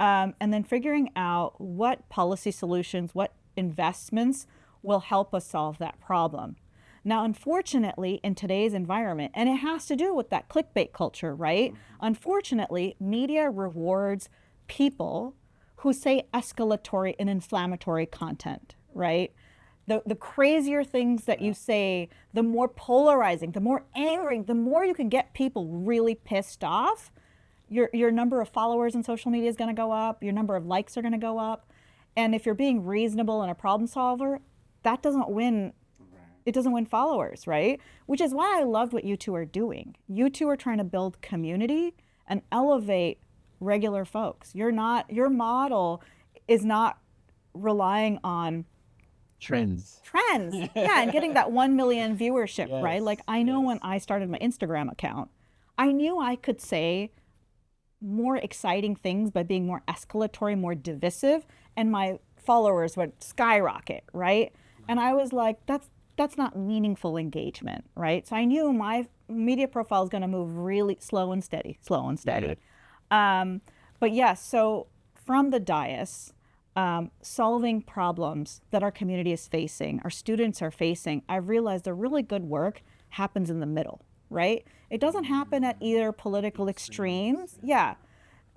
And then figuring out what policy solutions, what investments will help us solve that problem. Now, unfortunately, in today's environment, and it has to do with that clickbait culture, right? Unfortunately, media rewards people who say escalatory and inflammatory content, right? The crazier things that you say, the more polarizing, the more angering, the more you can get people really pissed off, your number of followers on social media is going to go up, your number of likes are going to go up. And if you're being reasonable and a problem solver, that doesn't win. It doesn't win followers, right? Which is why I loved what you two are doing. You two are trying to build community and elevate regular folks. Your model is not relying on Trends. Yeah, and getting that 1 million viewership, right? Like I know when I started my Instagram account, I knew I could say more exciting things by being more escalatory, more divisive, and my followers would skyrocket, right? And I was like, that's not meaningful engagement, right? So I knew my media profile is going to move really slow and steady. But yeah, so from the dais, solving problems that our community is facing, our students are facing, I've realized the really good work happens in the middle, right? It doesn't happen at either political extremes. Yeah,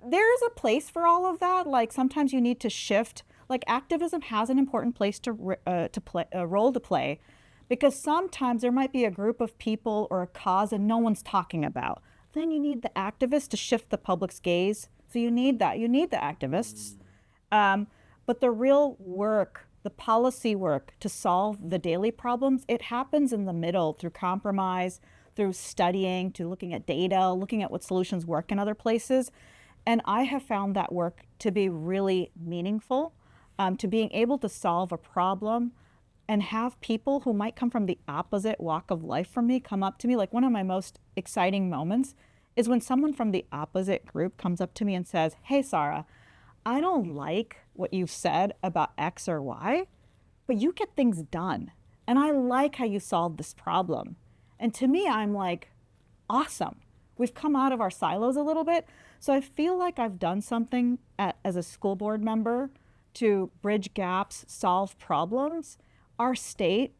there's a place for all of that. Like sometimes you need to shift. Like activism has an important place to play, a role to play, because sometimes there might be a group of people or a cause and no one's talking about. Then you need the activists to shift the public's gaze. So you need that. You need the activists. But the real work, the policy work to solve the daily problems, it happens in the middle through compromise, through studying, to looking at data, looking at what solutions work in other places. And I have found that work to be really meaningful, to being able to solve a problem and have people who might come from the opposite walk of life from me come up to me. Like one of my most exciting moments is when someone from the opposite group comes up to me and says, hey, Sara, I don't like what you've said about X or Y, but you get things done. And I like how you solved this problem. And to me, I'm like, awesome. We've come out of our silos a little bit. So I feel like I've done something as a school board member to bridge gaps, solve problems. Our state,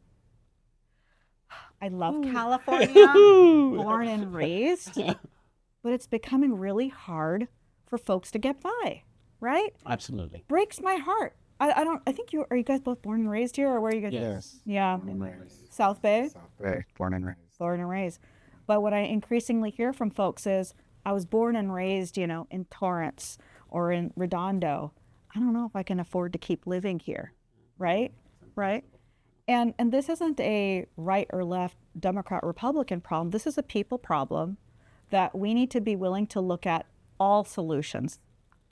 I love California, born and raised, but it's becoming really hard for folks to get by, right? Absolutely. Breaks my heart. I think are you guys both born and raised here, or where are you guys? Yes. Yeah. Born and raised. South Bay? South Bay, born and raised. Born and raised. But what I increasingly hear from folks is, I was born and raised, in Torrance or in Redondo. I don't know if I can afford to keep living here, right? Right? And this isn't a right or left, Democrat, Republican problem. This is a people problem that we need to be willing to look at all solutions.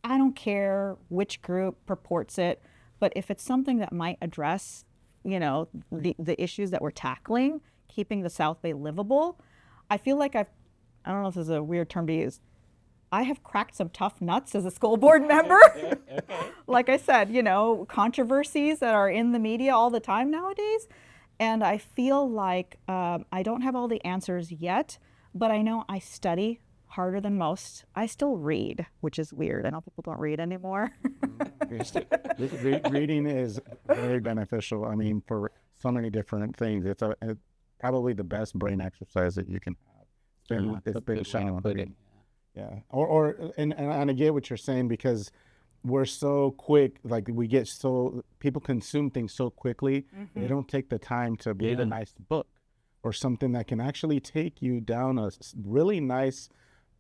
I don't care which group purports it, but if it's something that might address, the issues that we're tackling, keeping the South Bay livable, I feel like I don't know if this is a weird term to use, I have cracked some tough nuts as a school board member. Like I said, controversies that are in the media all the time nowadays. And I feel like I don't have all the answers yet, but I know I study harder than most. I still read, which is weird. I know people don't read anymore. Reading is very beneficial. I mean, for so many different things. It's probably the best brain exercise that you can have. It's been shown. Yeah. And I get what you're saying, because we're so quick, like people consume things so quickly, they don't take the time to read a nice book or something that can actually take you down a really nice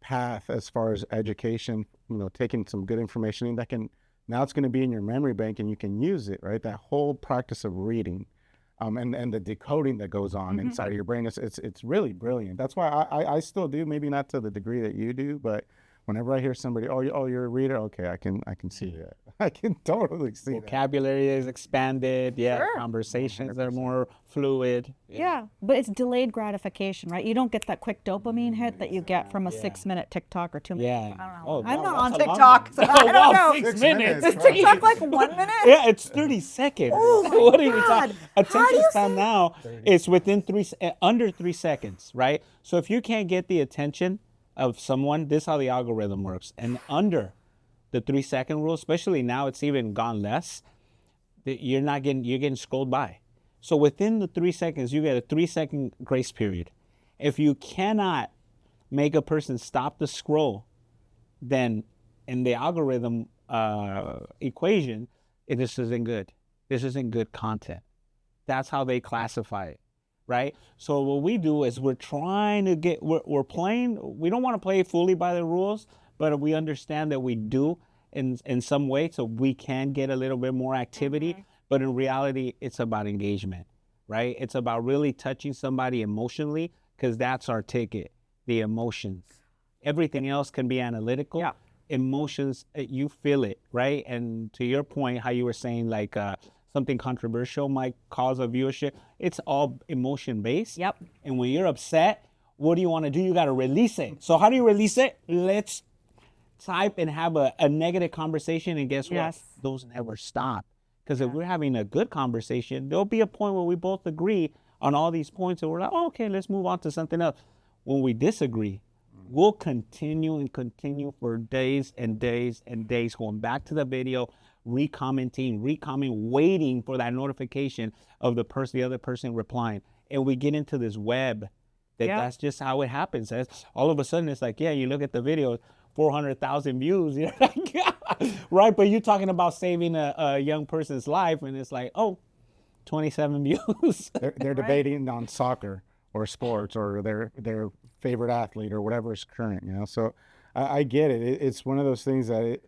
path as far as education, taking some good information that now it's going to be in your memory bank and you can use it, right? That whole practice of reading, and the decoding that goes on inside of your brain, it's really brilliant. That's why I still do, maybe not to the degree that you do, but whenever I hear somebody, oh, you're a reader, okay, I can see that. I can totally see that. Vocabulary is expanded. Yeah, Sure. conversations are more fluid. Yeah, but it's delayed gratification, right? You don't get that quick dopamine hit that you get from a 6-minute TikTok or 2 minutes. Yeah. I don't know. Oh, I'm wow, not on that's a long TikTok, one. so I don't know. 6 minutes. Is TikTok like 1 minute? Yeah, it's 30 seconds. Oh my What are you God. talking? How do Attention you span say- now is within under 3 seconds, right? So if you can't get the attention of someone, this is how the algorithm works. And under the 3-second rule, especially now, it's even gone less. You're getting scrolled by. So within the 3 seconds, you get a 3-second grace period. If you cannot make a person stop the scroll, then in the algorithm equation, this isn't good. This isn't good content. That's how they classify it, right? So what we do is we're trying to we're playing. We don't want to play fully by the rules, but we understand that we do in some way, so we can get a little bit more activity. But in reality, it's about engagement, right? It's about really touching somebody emotionally, because that's our ticket, the emotions. Everything else can be analytical. Yeah. Emotions, you feel it, right? And to your point, how you were saying like something controversial might cause a viewership, it's all emotion based. Yep. And when you're upset, what do you want to do? You got to release it. So how do you release it? Let's type and have a negative conversation, and guess Yes. what? Those never stop. Because if we're having a good conversation, there'll be a point where we both agree on all these points, and we're like, oh, okay, let's move on to something else. When we disagree, we'll continue for days and days and days, going back to the video, recommenting, waiting for that notification of the other person replying. And we get into this web that's just how it happens. All of a sudden, it's like, yeah, you look at the video, 400,000 views, you're like, right? But you're talking about saving a young person's life, and it's like, oh, 27 views. They're debating on soccer or sports or their favorite athlete or whatever is current, So I get it. It's one of those things that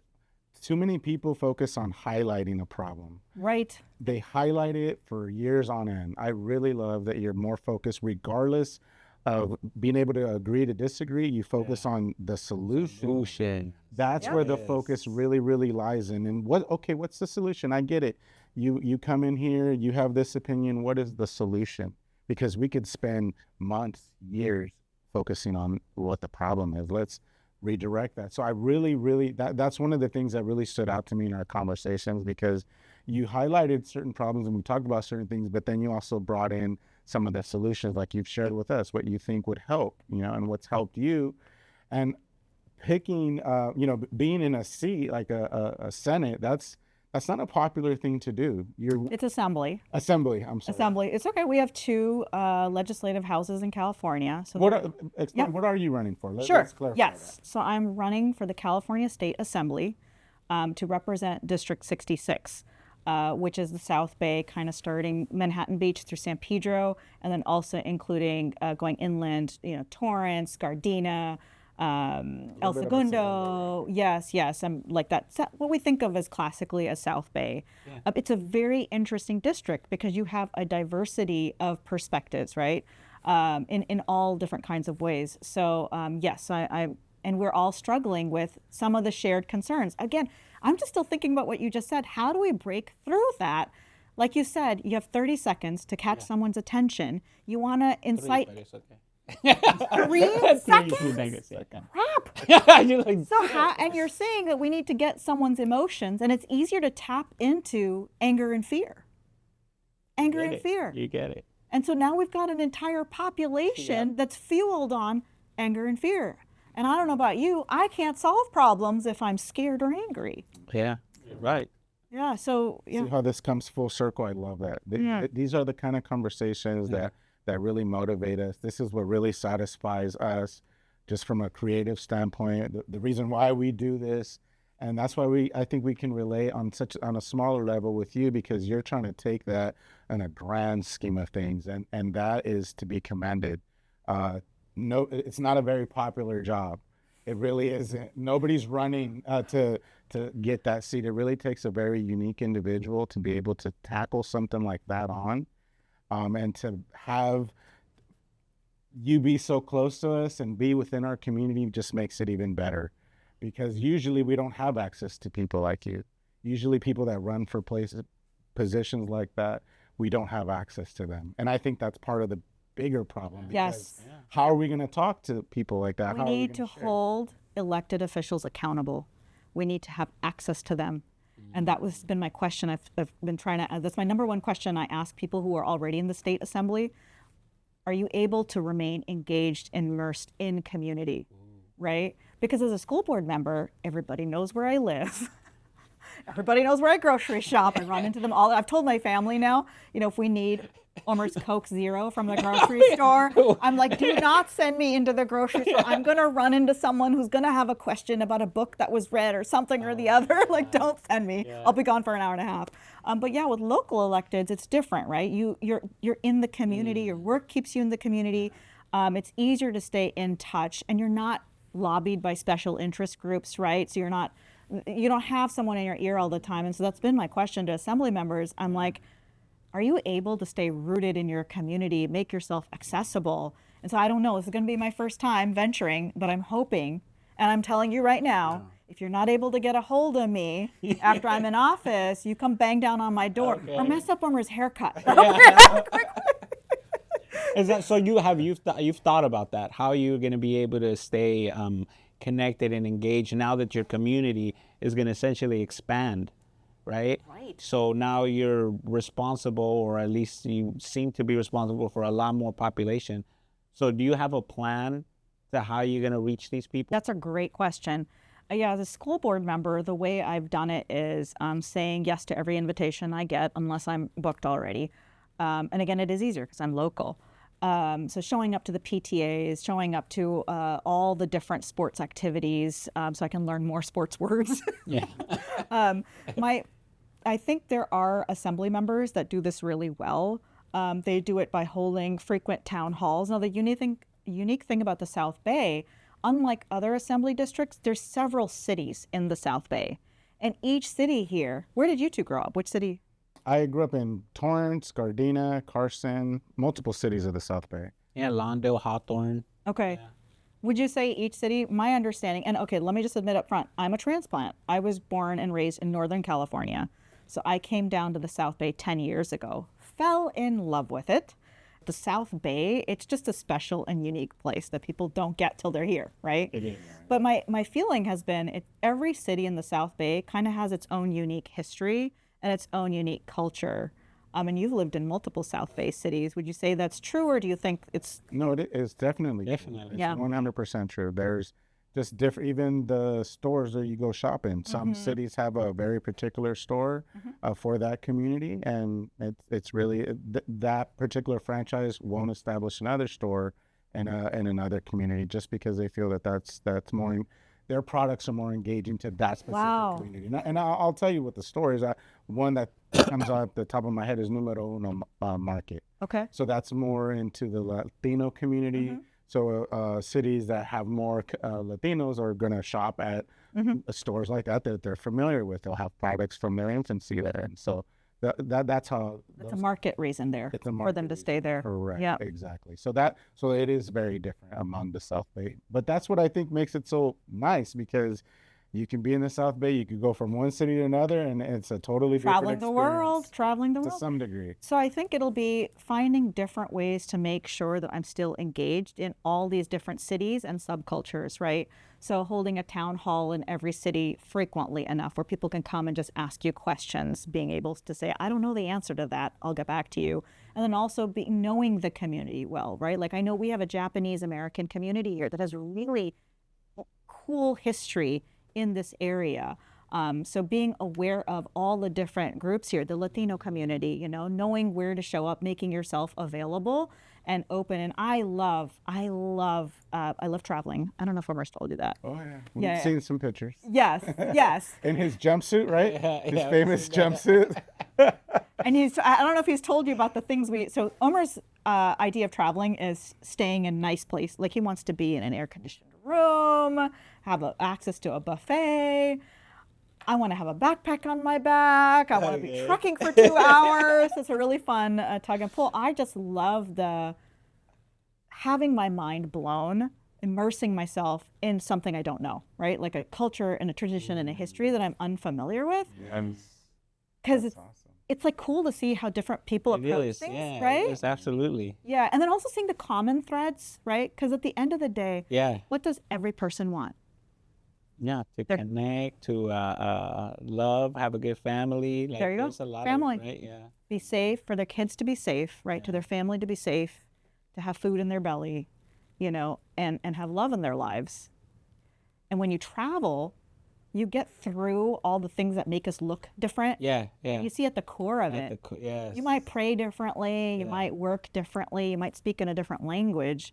too many people focus on highlighting a problem. Right. They highlight it for years on end. I really love that you're more focused, regardless of being able to agree to disagree. You focus on the solution. That's where the focus really, really lies in. And what's the solution? I get it. You come in here, you have this opinion. What is the solution? Because we could spend months, years focusing on what the problem is. Let's redirect that. So I really, that's one of the things that really stood out to me in our conversations, because you highlighted certain problems and we talked about certain things, but then you also brought in some of the solutions, like you've shared with us, what you think would help, and what's helped you. And picking, being in a seat like a Senate, that's not a popular thing to do. It's assembly. Assembly. I'm sorry. Assembly. It's okay. We have 2 legislative houses in California. So What are you running for? Sure. Let's clarify Yes. that. So I'm running for the California State Assembly to represent District 66, which is the South Bay, kind of starting Manhattan Beach through San Pedro, and then also including going inland, Torrance, Gardena, El Segundo. Yes. Like that, what we think of as classically as South Bay. It's a very interesting district because you have a diversity of perspectives, right? In all different kinds of ways. So yes, and we're all struggling with some of the shared concerns. Again, I'm just still thinking about what you just said. How do we break through that? Like you said, you have 30 seconds to catch someone's attention. You want to incite. 3 seconds? Crap. You're like, So and you're saying that we need to get someone's emotions, and it's easier to tap into anger and fear. You get it. And so now we've got an entire population that's fueled on anger and fear. And I don't know about you, I can't solve problems if I'm scared or angry. Yeah, right. Yeah, so yeah. See how this comes full circle? I love that. These are the kind of conversations that really motivate us. This is what really satisfies us just from a creative standpoint, the reason why we do this. And that's why I think we can relate on a smaller level with you, because you're trying to take that in a grand scheme of things. And that is to be commended. No, it's not a very popular job. It really isn't. Nobody's running to get that seat. It really takes a very unique individual to be able to tackle something like that on, and to have you be so close to us and be within our community just makes it even better, because usually we don't have access to people like you. Usually people that run for positions like that, we don't have access to them. And I think that's part of the bigger problem. Yes. How are we going to talk to people like that? We need to hold elected officials accountable. We need to have access to them. And that was been my question. I've been trying to, that's my number one question I ask people who are already in the state assembly. Are you able to remain engaged, immersed in community, right? Because as a school board member, everybody knows where I live. Everybody knows where I grocery shop. I run into them all. I've told my family now, if we need Omer's Coke Zero from the grocery store, I'm like, do not send me into the grocery store. I'm going to run into someone who's going to have a question about a book that was read or something or the other. Like, don't send me. I'll be gone for an hour and a half. But yeah, with local electeds, it's different, right? You're in the community. Your work keeps you in the community. It's easier to stay in touch, and you're not lobbied by special interest groups, right? So you don't have someone in your ear all the time. And so that's been my question to assembly members. I'm like, are you able to stay rooted in your community, make yourself accessible? And so I don't know, this is going to be my first time venturing, but I'm hoping, and I'm telling you right now, if you're not able to get a hold of me after I'm in office, you come bang down on my door or mess up Omer's haircut. Is that so? You've thought about that? How are you going to be able to stay connected and engaged now that your community is going to essentially expand, right? Right. So now you're responsible, or at least you seem to be responsible for a lot more population. So do you have a plan to how you're going to reach these people? That's a great question. Yeah, as a school board member, the way I've done it is saying yes to every invitation I get, unless I'm booked already. And again, it is easier because I'm local. So showing up to the PTAs, showing up to all the different sports activities, so I can learn more sports words. Yeah. I think there are assembly members that do this really well. They do it by holding frequent town halls. Now, the unique thing about the South Bay, unlike other assembly districts, there's several cities in the South Bay. And each city here, where did you two grow up? Which city? I grew up in Torrance, Gardena, Carson, multiple cities of the South Bay. Yeah, Lawndale, Hawthorne. Okay. Yeah. Would you say each city, my understanding, and okay, let me just admit up front, I'm a transplant. I was born and raised in Northern California. So I came down to the South Bay 10 years ago, fell in love with it. The South Bay, it's just a special and unique place that people don't get till they're here, right? It is. But my feeling has been every city in the South Bay kind of has its own unique history and its own unique culture. And you've lived in multiple South Bay cities. Would you say that's true, or do you think it's... No, it is definitely true. It's 100% true. There's just different, even the stores that you go shop in. Some cities have a very particular store for that community, and it's really, that particular franchise won't establish another store in another community just because they feel that that's more... Their products are more engaging to that specific community. And I'll tell you what the store is. One that comes off the top of my head is Numero Uno Market. Okay. So that's more into the Latino community. So cities that have more Latinos are going to shop at stores like that they're familiar with. They'll have products from their infancy there. And so that's how... That's a market reason there for them to stay there. Correct. Yeah. Exactly. So it is very different among the South Bay. But that's what I think makes it so nice, because you can be in the South Bay, you could go from one city to another, and it's a totally different experience. Traveling the world. To some degree. So I think it'll be finding different ways to make sure that I'm still engaged in all these different cities and subcultures, right? So holding a town hall in every city frequently enough where people can come and just ask you questions, being able to say, I don't know the answer to that, I'll get back to you. And then also knowing the community well, right? Like I know we have a Japanese American community here that has really cool history in this area. So being aware of all the different groups here, the Latino community, you know, knowing where to show up, making yourself available and open. And I love traveling. I don't know if Omar's told you that. Oh yeah, we've Yeah. seen some pictures. Yes, yes. In his jumpsuit, right? His yeah, I've famous seen that. jumpsuit. And I don't know if he's told you about the things so Omar's idea of traveling is staying in a nice place. Like he wants to be in an air conditioned room, have access to a buffet. I want to have a backpack on my back. I want to be trucking for 2 hours. It's a really fun tug and pull. I just love having my mind blown, immersing myself in something I don't know, right? Like a culture and a tradition and a history that I'm unfamiliar with. Because it's like cool to see how different people approach things, yeah, right? It is, absolutely. Yeah, and then also seeing the common threads, right? Because at the end of the day, Yeah. what does every person want? Yeah, to connect, to love, have a good family. Like, There you go. there's a lot Family. Of, right? Yeah. Be safe, for their kids to be safe, right? To their family to be safe, to have food in their belly, you know, and have love in their lives. And when you travel, you get through all the things that make us look different. Yeah, yeah. You see at the core of it. Yes. You might pray differently, you might work differently, you might speak in a different language.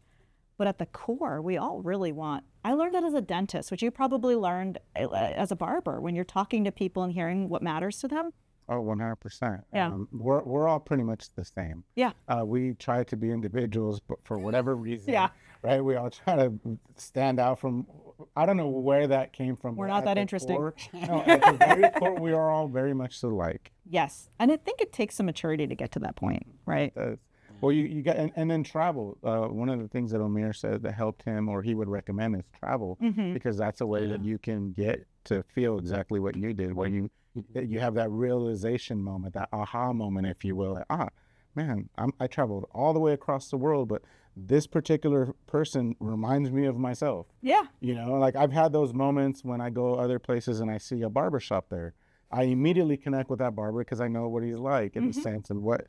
But at the core, we all really want. I learned that as a dentist, which you probably learned as a barber when you're talking to people and hearing what matters to them. Oh, 100%. Yeah. We're all pretty much the same. Yeah. We try to be individuals, but for whatever reason, Yeah. right? We all try to stand out from. I don't know where that came from. We're but not at that the interesting. core- no, at the very core, we are all very much alike. Yes. And I think it takes some maturity to get to that point, right? Well, you got and then travel. One of the things that Omer said that helped him, or he would recommend, is travel, because that's a way that you can get to feel exactly what you did, where you have that realization moment, that aha moment, if you will. Like, man, I traveled all the way across the world, but this particular person reminds me of myself. Yeah. You know, like I've had those moments when I go other places and I see a barbershop there. I immediately connect with that barber because I know what he's like in the sense and what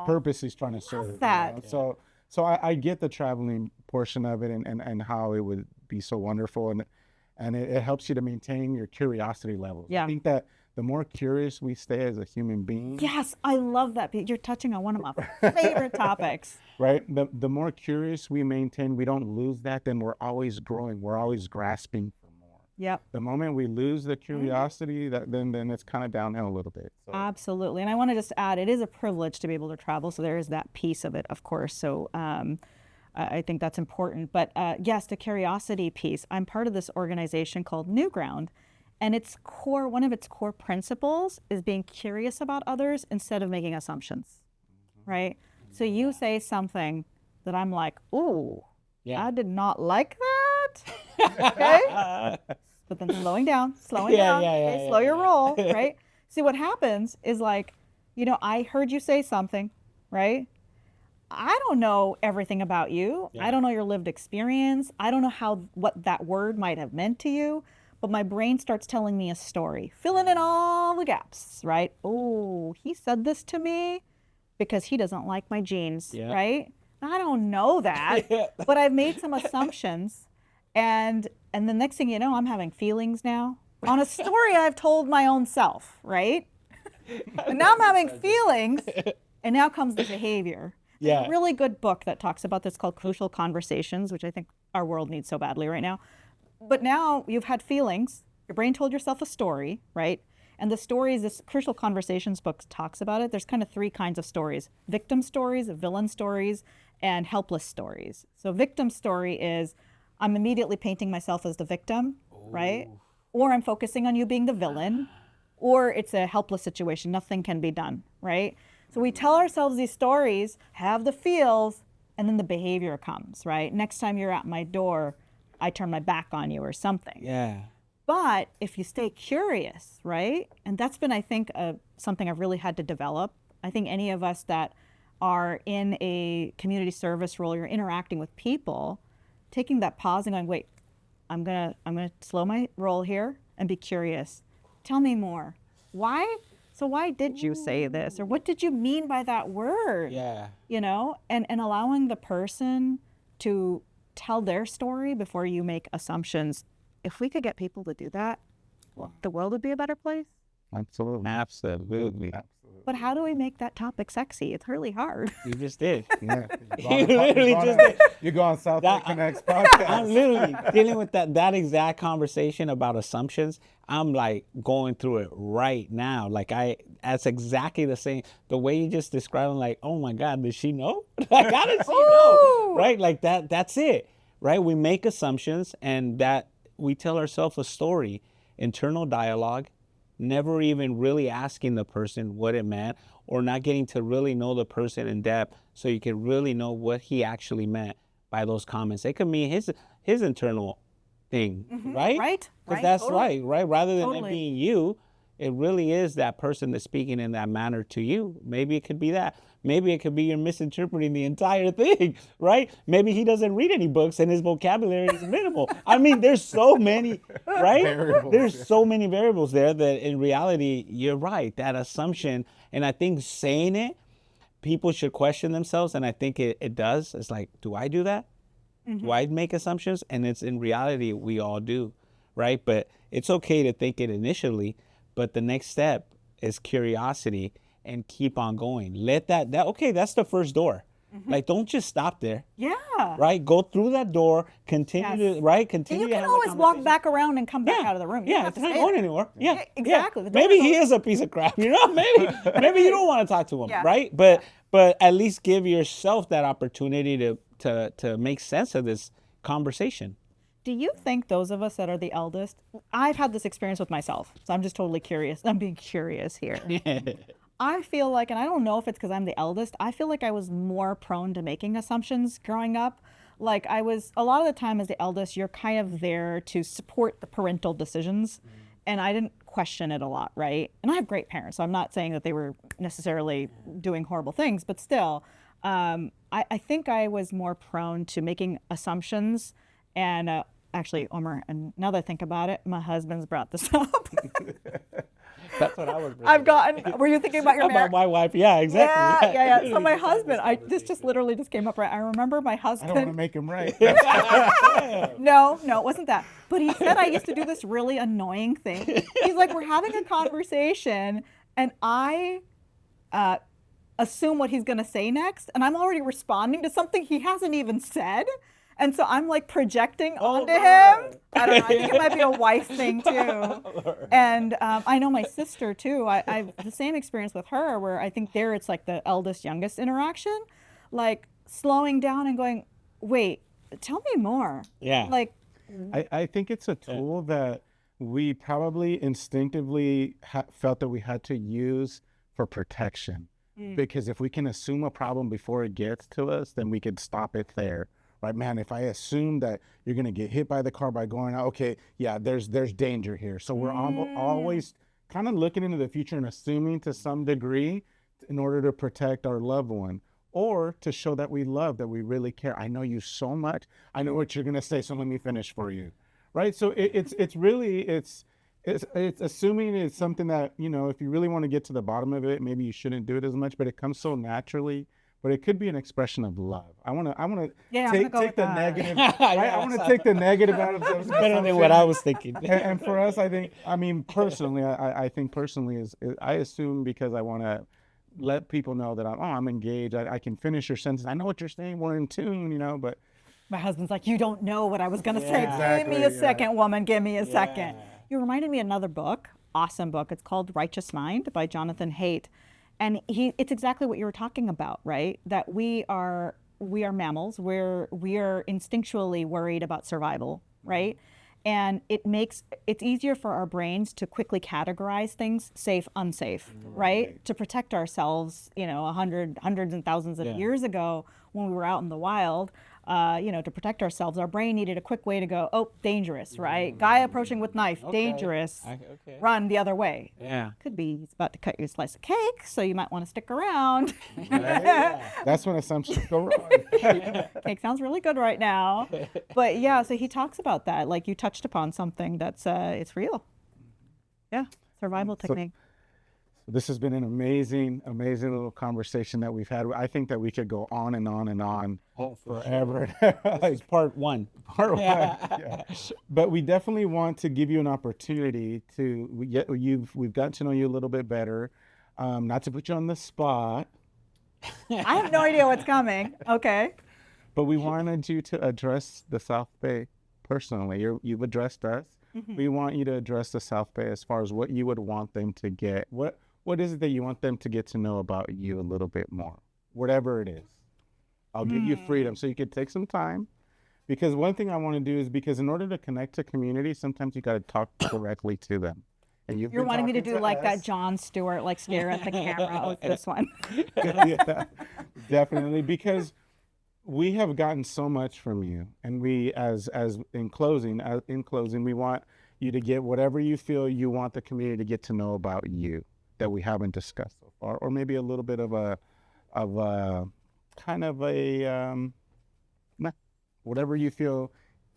purpose he's trying to serve. You that. know? So I get the traveling portion of it and how it would be so wonderful and it helps you to maintain your curiosity levels. Yeah. I think that the more curious we stay as a human being, Yes, I love that. You're touching on one of my favorite topics. right? The more curious we maintain, we don't lose that, then we're always growing. We're always grasping for more. Yep. The moment we lose the curiosity, then it's kind of downhill a little bit. So. Absolutely. And I want to just add, it is a privilege to be able to travel. So there is that piece of it, of course. So I think that's important. But yes, the curiosity piece. I'm part of this organization called New Ground. And one of its core principles is being curious about others instead of making assumptions, right? So you say something that I'm like, ooh, I did not like that. Okay? But then slowing down, okay, slow your roll, right? See, what happens is like, you know, I heard you say something, right? I don't know everything about you. I don't know your lived experience. I don't know what that word might have meant to you. But my brain starts telling me a story, filling in all the gaps, right? Oh, he said this to me because he doesn't like my jeans, right? I don't know that, but I've made some assumptions. And the next thing you know, I'm having feelings now on a story I've told my own self, right? But now I'm having feelings, and now comes the behavior. There's a really good book that talks about this called Crucial Conversations, which I think our world needs so badly right now. But now you've had feelings, your brain told yourself a story, right? And the stories, this Crucial Conversations book talks about it. There's kind of three kinds of stories: victim stories, villain stories, and helpless stories. So victim story is, I'm immediately painting myself as the victim, right? Or I'm focusing on you being the villain, or it's a helpless situation, nothing can be done, right? So we tell ourselves these stories, have the feels, and then the behavior comes, right? Next time you're at my door, I turn my back on you or something. Yeah. But if you stay curious, right? And that's been, I think, something I've really had to develop. I think any of us that are in a community service role, you're interacting with people, taking that pause and going, wait, I'm gonna slow my roll here and be curious. Tell me more. Why? So why did you say this? Or what did you mean by that word? Yeah. You know, and allowing the person to tell their story before you make assumptions. If we could get people to do that, the world would be a better place. Absolutely. Absolutely. But how do we make that topic sexy? It's really hard. You just did. Yeah. You literally just did. You go on South Bay That- Connect's podcast. I'm literally dealing with that exact conversation about assumptions. I'm like going through it right now. Like that's exactly the same. The way you just described, I'm like, oh my God, does she know? Like, how does she know? Right? Like that's it. Right? We make assumptions and that we tell ourselves a story, internal dialogue, never even really asking the person what it meant or not getting to really know the person in depth so you can really know what he actually meant by those comments. It could mean his internal thing, right? Right. Because that's Totally. right? Rather than Totally. it being you, it really is that person that's speaking in that manner to you. Maybe it could be that. Maybe it could be you're misinterpreting the entire thing, right? Maybe he doesn't read any books and his vocabulary is minimal. I mean, there's so many, right? Variables, There's so many variables there that in reality, you're right, that assumption. And I think saying it, people should question themselves. And I think it does. It's like, do I do that? Do I make assumptions? And it's in reality, we all do, right? But it's okay to think it initially. But the next step is curiosity and keep on going. Let that okay, that's the first door. Like, don't just stop there, Yeah. right? Go through that door, continue to, right? And Continue you to can have the always walk conversation. back around and come back out of the room. You don't Yeah, have it's to not stay going there. anywhere. Yeah, Yeah, exactly. Yeah. The door Maybe is he open. is a piece of crap, you know? Maybe you don't want to talk to him, Yeah. right? But at least give yourself that opportunity to make sense of this conversation. Do you think those of us that are the eldest, I've had this experience with myself, so I'm just totally curious. I'm being curious here. I feel like, and I don't know if it's because I'm the eldest, I feel like I was more prone to making assumptions growing up. Like I was, a lot of the time as the eldest, you're kind of there to support the parental decisions. And I didn't question it a lot, right? And I have great parents, so I'm not saying that they were necessarily doing horrible things, but still, I think I was more prone to making assumptions. And actually, Omar, and now that I think about it, my husband's brought this up. That's what I was I've gotten, were you thinking about your about marriage? my wife. Yeah, exactly. Yeah. So my husband, this just literally just came up right. I remember my I husband. don't want to make him right. No, it wasn't that. But he said I used to do this really annoying thing. He's like, we're having a conversation and I assume what he's going to say next. And I'm already responding to something he hasn't even said. And so I'm like projecting onto him. I don't know. I think it might be a wife thing too. And I know my sister too. I've the same experience with her where I think there it's like the eldest youngest interaction, like slowing down and going, wait, tell me more. Yeah. Like, I think it's a tool that we probably instinctively felt that we had to use for protection. Because if we can assume a problem before it gets to us, then we could stop it there. Right, man, if I assume that you're going to get hit by the car by going out, okay, yeah, there's danger here. So we're always kind of looking into the future and assuming to some degree in order to protect our loved one or to show that we love, that we really care. I know you so much. I know what you're going to say, so let me finish for you. Right? So it's assuming it's something that, you know, if you really want to get to the bottom of it, maybe you shouldn't do it as much, but it comes so naturally. But it could be an expression of love. I want to take with the that. negative. Right? I want to take the negative out of those. Better than what I was thinking. And for us, I mean, personally, I think personally is I assume because I want to let people know that I'm engaged. I can finish your sentence. I know what you're saying. We're in tune, you know. But my husband's like, you don't know what I was going to say. Exactly, Give me a yeah. second, woman. Give me a second. You reminded me of another book, awesome book. It's called Righteous Mind by Jonathan Haidt. And it's exactly what you were talking about, right? That we are mammals. We are instinctually worried about survival, right? And it's easier for our brains to quickly categorize things safe, unsafe, right? To protect ourselves, you know, hundreds and thousands of years ago when we were out in the wild, you know, to protect ourselves, our brain needed a quick way to go, oh, dangerous, right? Guy approaching with knife, dangerous, run the other way. Yeah. Could be he's about to cut you a slice of cake, so you might want to stick around. that's when assumptions go wrong. Cake sounds really good right now. But yeah, so he talks about that. Like you touched upon something that's, it's real. Yeah, survival technique. This has been an amazing, amazing little conversation that we've had. I think that we could go on and on and on forever. Like part one. Part one. Yeah. But we definitely want to give you an opportunity to we've gotten to know you a little bit better. Not to put you on the spot, I have no idea what's coming. Okay. but we wanted you to address the South Bay personally. You've addressed us. We want you to address the South Bay as far as what you would want them to get. What is it that you want them to get to know about you a little bit more? Whatever it is. I'll give you freedom so you can take some time. Because one thing I want to do is because in order to connect to community, sometimes you got to talk directly to them. And You're wanting me to do like that Jon Stewart, like stare at the camera. Oh, this one. Yeah, definitely. Because we have gotten so much from you, and we, as in closing, we want you to get whatever you feel you want the community to get to know about you that we haven't discussed so far, or maybe a little bit of a kind of a whatever you feel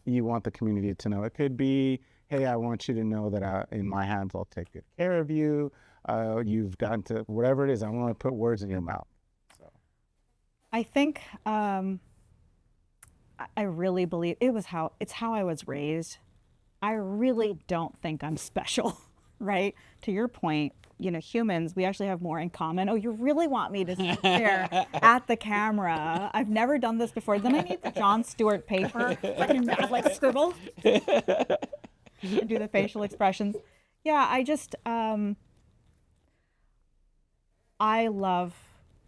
you want the community to know. It could be, hey, I want you to know that in my hands I'll take good care of you. You've gotten to whatever it is. I want to put words in your mouth. I think I really believe it's how I was raised. I really don't think I'm special, right? To your point, humans, we actually have more in common. Oh, you really want me to sit there at the camera? I've never done this before. Then I need the Jon Stewart paper. I can like scribble and do the facial expressions. Yeah, I just I love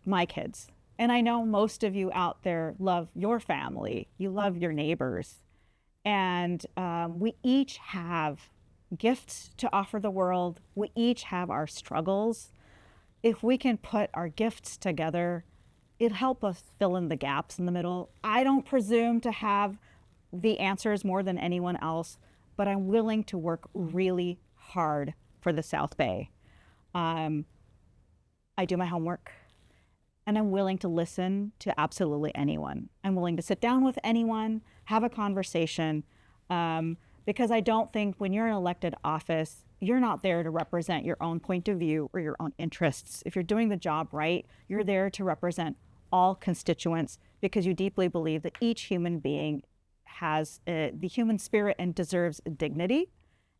my kids. And I know most of you out there love your family. You love your neighbors. And we each have gifts to offer the world. We each have our struggles. If we can put our gifts together, it'll help us fill in the gaps in the middle. I don't presume to have the answers more than anyone else, but I'm willing to work really hard for the South Bay. I do my homework. And I'm willing to listen to absolutely anyone. I'm willing to sit down with anyone, have a conversation, because I don't think when you're in elected office, you're not there to represent your own point of view or your own interests. If you're doing the job right, you're there to represent all constituents because you deeply believe that each human being has the human spirit and deserves dignity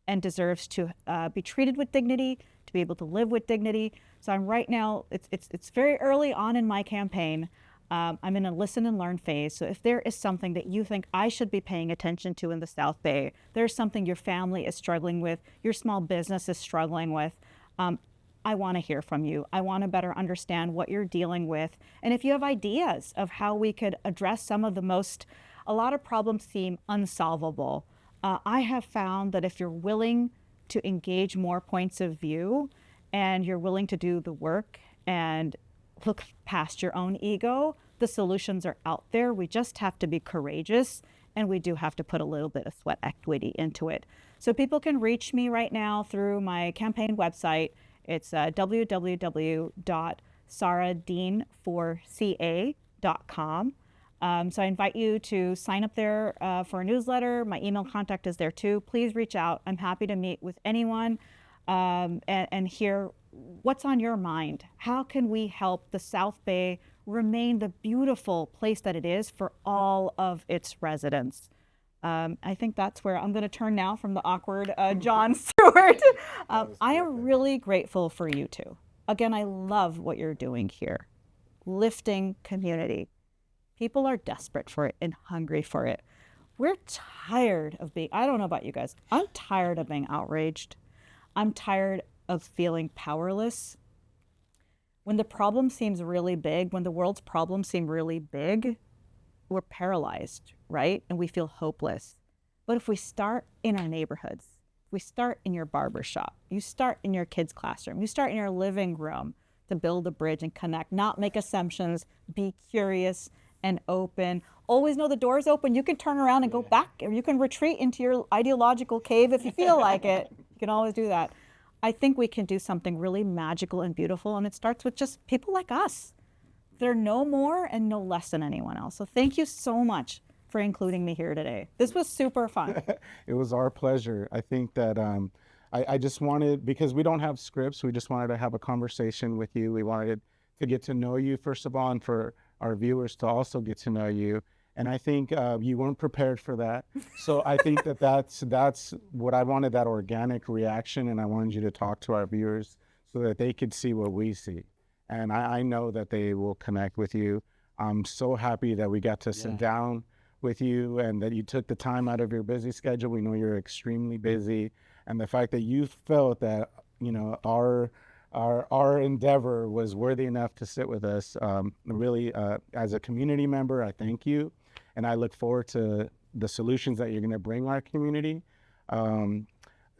and deserves to be treated with dignity, to be able to live with dignity. So I'm right now, it's very early on in my campaign. I'm in a listen and learn phase. So if there is something that you think I should be paying attention to in the South Bay, there's something your family is struggling with, your small business is struggling with, I want to hear from you. I want to better understand what you're dealing with. And if you have ideas of how we could address some of a lot of problems seem unsolvable. I have found that if you're willing to engage more points of view and you're willing to do the work and look past your own ego, the solutions are out there. We just have to be courageous, and we do have to put a little bit of sweat equity into it. So people can reach me right now through my campaign website. It's www.saradeen4ca.com. So I invite you to sign up there for a newsletter. My email contact is there too. Please reach out. I'm happy to meet with anyone and hear what's on your mind. How can we help the South Bay remain the beautiful place that it is for all of its residents? I think that's where I'm going to turn now from the awkward Jon Stewart. I am really grateful for you two. Again, I love what you're doing here. Lifting community. People are desperate for it and hungry for it. We're tired of being, I don't know about you guys, I'm tired of being outraged. I'm tired of feeling powerless. When the problem seems really big, when the world's problems seem really big, we're paralyzed, right? And we feel hopeless. But if we start in our neighborhoods, if we start in your barber shop, you start in your kids' classroom, you start in your living room to build a bridge and connect, not make assumptions, be curious and open. Always know the door's open. You can turn around and go back, or you can retreat into your ideological cave if you feel like it. You can always do that. I think we can do something really magical and beautiful, and it starts with just people like us. They're no more and no less than anyone else. So thank you so much for including me here today. This was super fun. It was our pleasure. I think that I just wanted, because we don't have scripts, we just wanted to have a conversation with you. We wanted to get to know you, first of all, and for our viewers to also get to know you. And I think you weren't prepared for that. So I think that's what I wanted, that organic reaction. And I wanted you to talk to our viewers so that they could see what we see. And I know that they will connect with you. I'm so happy that we got to sit down with you and that you took the time out of your busy schedule. We know you're extremely busy. And the fact that you felt that, you know, our endeavor was worthy enough to sit with us, really, as a community member, I thank you. And I look forward to the solutions that you're going to bring our community.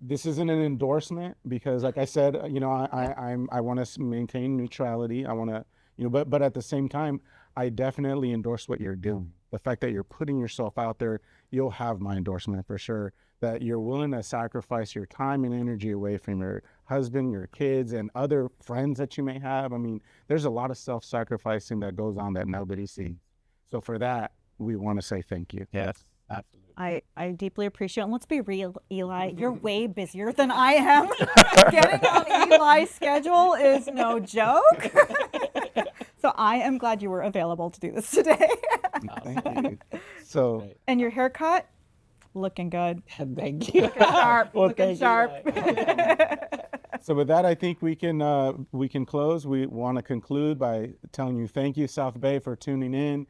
This isn't an endorsement because, like I said, you know, I want to maintain neutrality. I want to, you know, but at the same time, I definitely endorse what you're doing. The fact that you're putting yourself out there, you'll have my endorsement for sure. That you're willing to sacrifice your time and energy away from your husband, your kids, and other friends that you may have. I mean, there's a lot of self-sacrificing that goes on that nobody sees. So for that, we want to say thank you. Yes, absolutely. I deeply appreciate it. And let's be real, Eli, you're way busier than I am. Getting on Eli's schedule is no joke. So I am glad you were available to do this today. Thank you. So, And your haircut, looking good. Thank you. Looking sharp. Well, looking thank sharp. you. so with that, I think we can close. We want to conclude by telling you thank you, South Bay, for tuning in.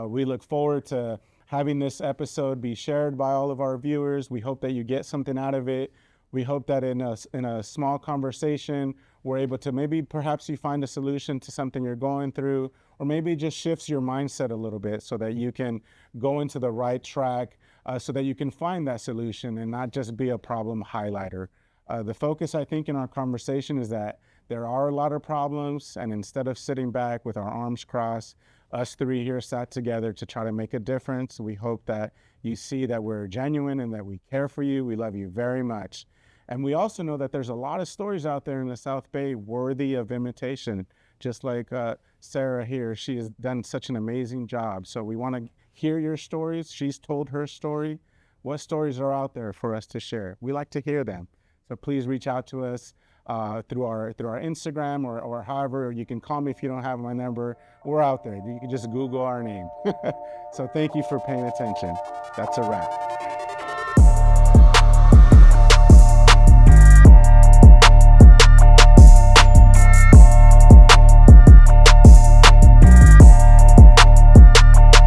We look forward to having this episode be shared by all of our viewers. We hope that you get something out of it. We hope that in a small conversation, we're able to maybe perhaps you find a solution to something you're going through, or maybe it just shifts your mindset a little bit so that you can go into the right track, so that you can find that solution and not just be a problem highlighter. The focus, I think, in our conversation is that there are a lot of problems, and instead of sitting back with our arms crossed, us three here sat together to try to make a difference. We hope that you see that we're genuine and that we care for you. We love you very much. And we also know that there's a lot of stories out there in the South Bay worthy of imitation, just like Sara here. She has done such an amazing job. So we want to hear your stories. She's told her story. What stories are out there for us to share? We like to hear them. So please reach out to us through our Instagram or however. You can call me if you don't have my number. We're out there. You can just Google our name. So thank you for paying attention. That's a wrap.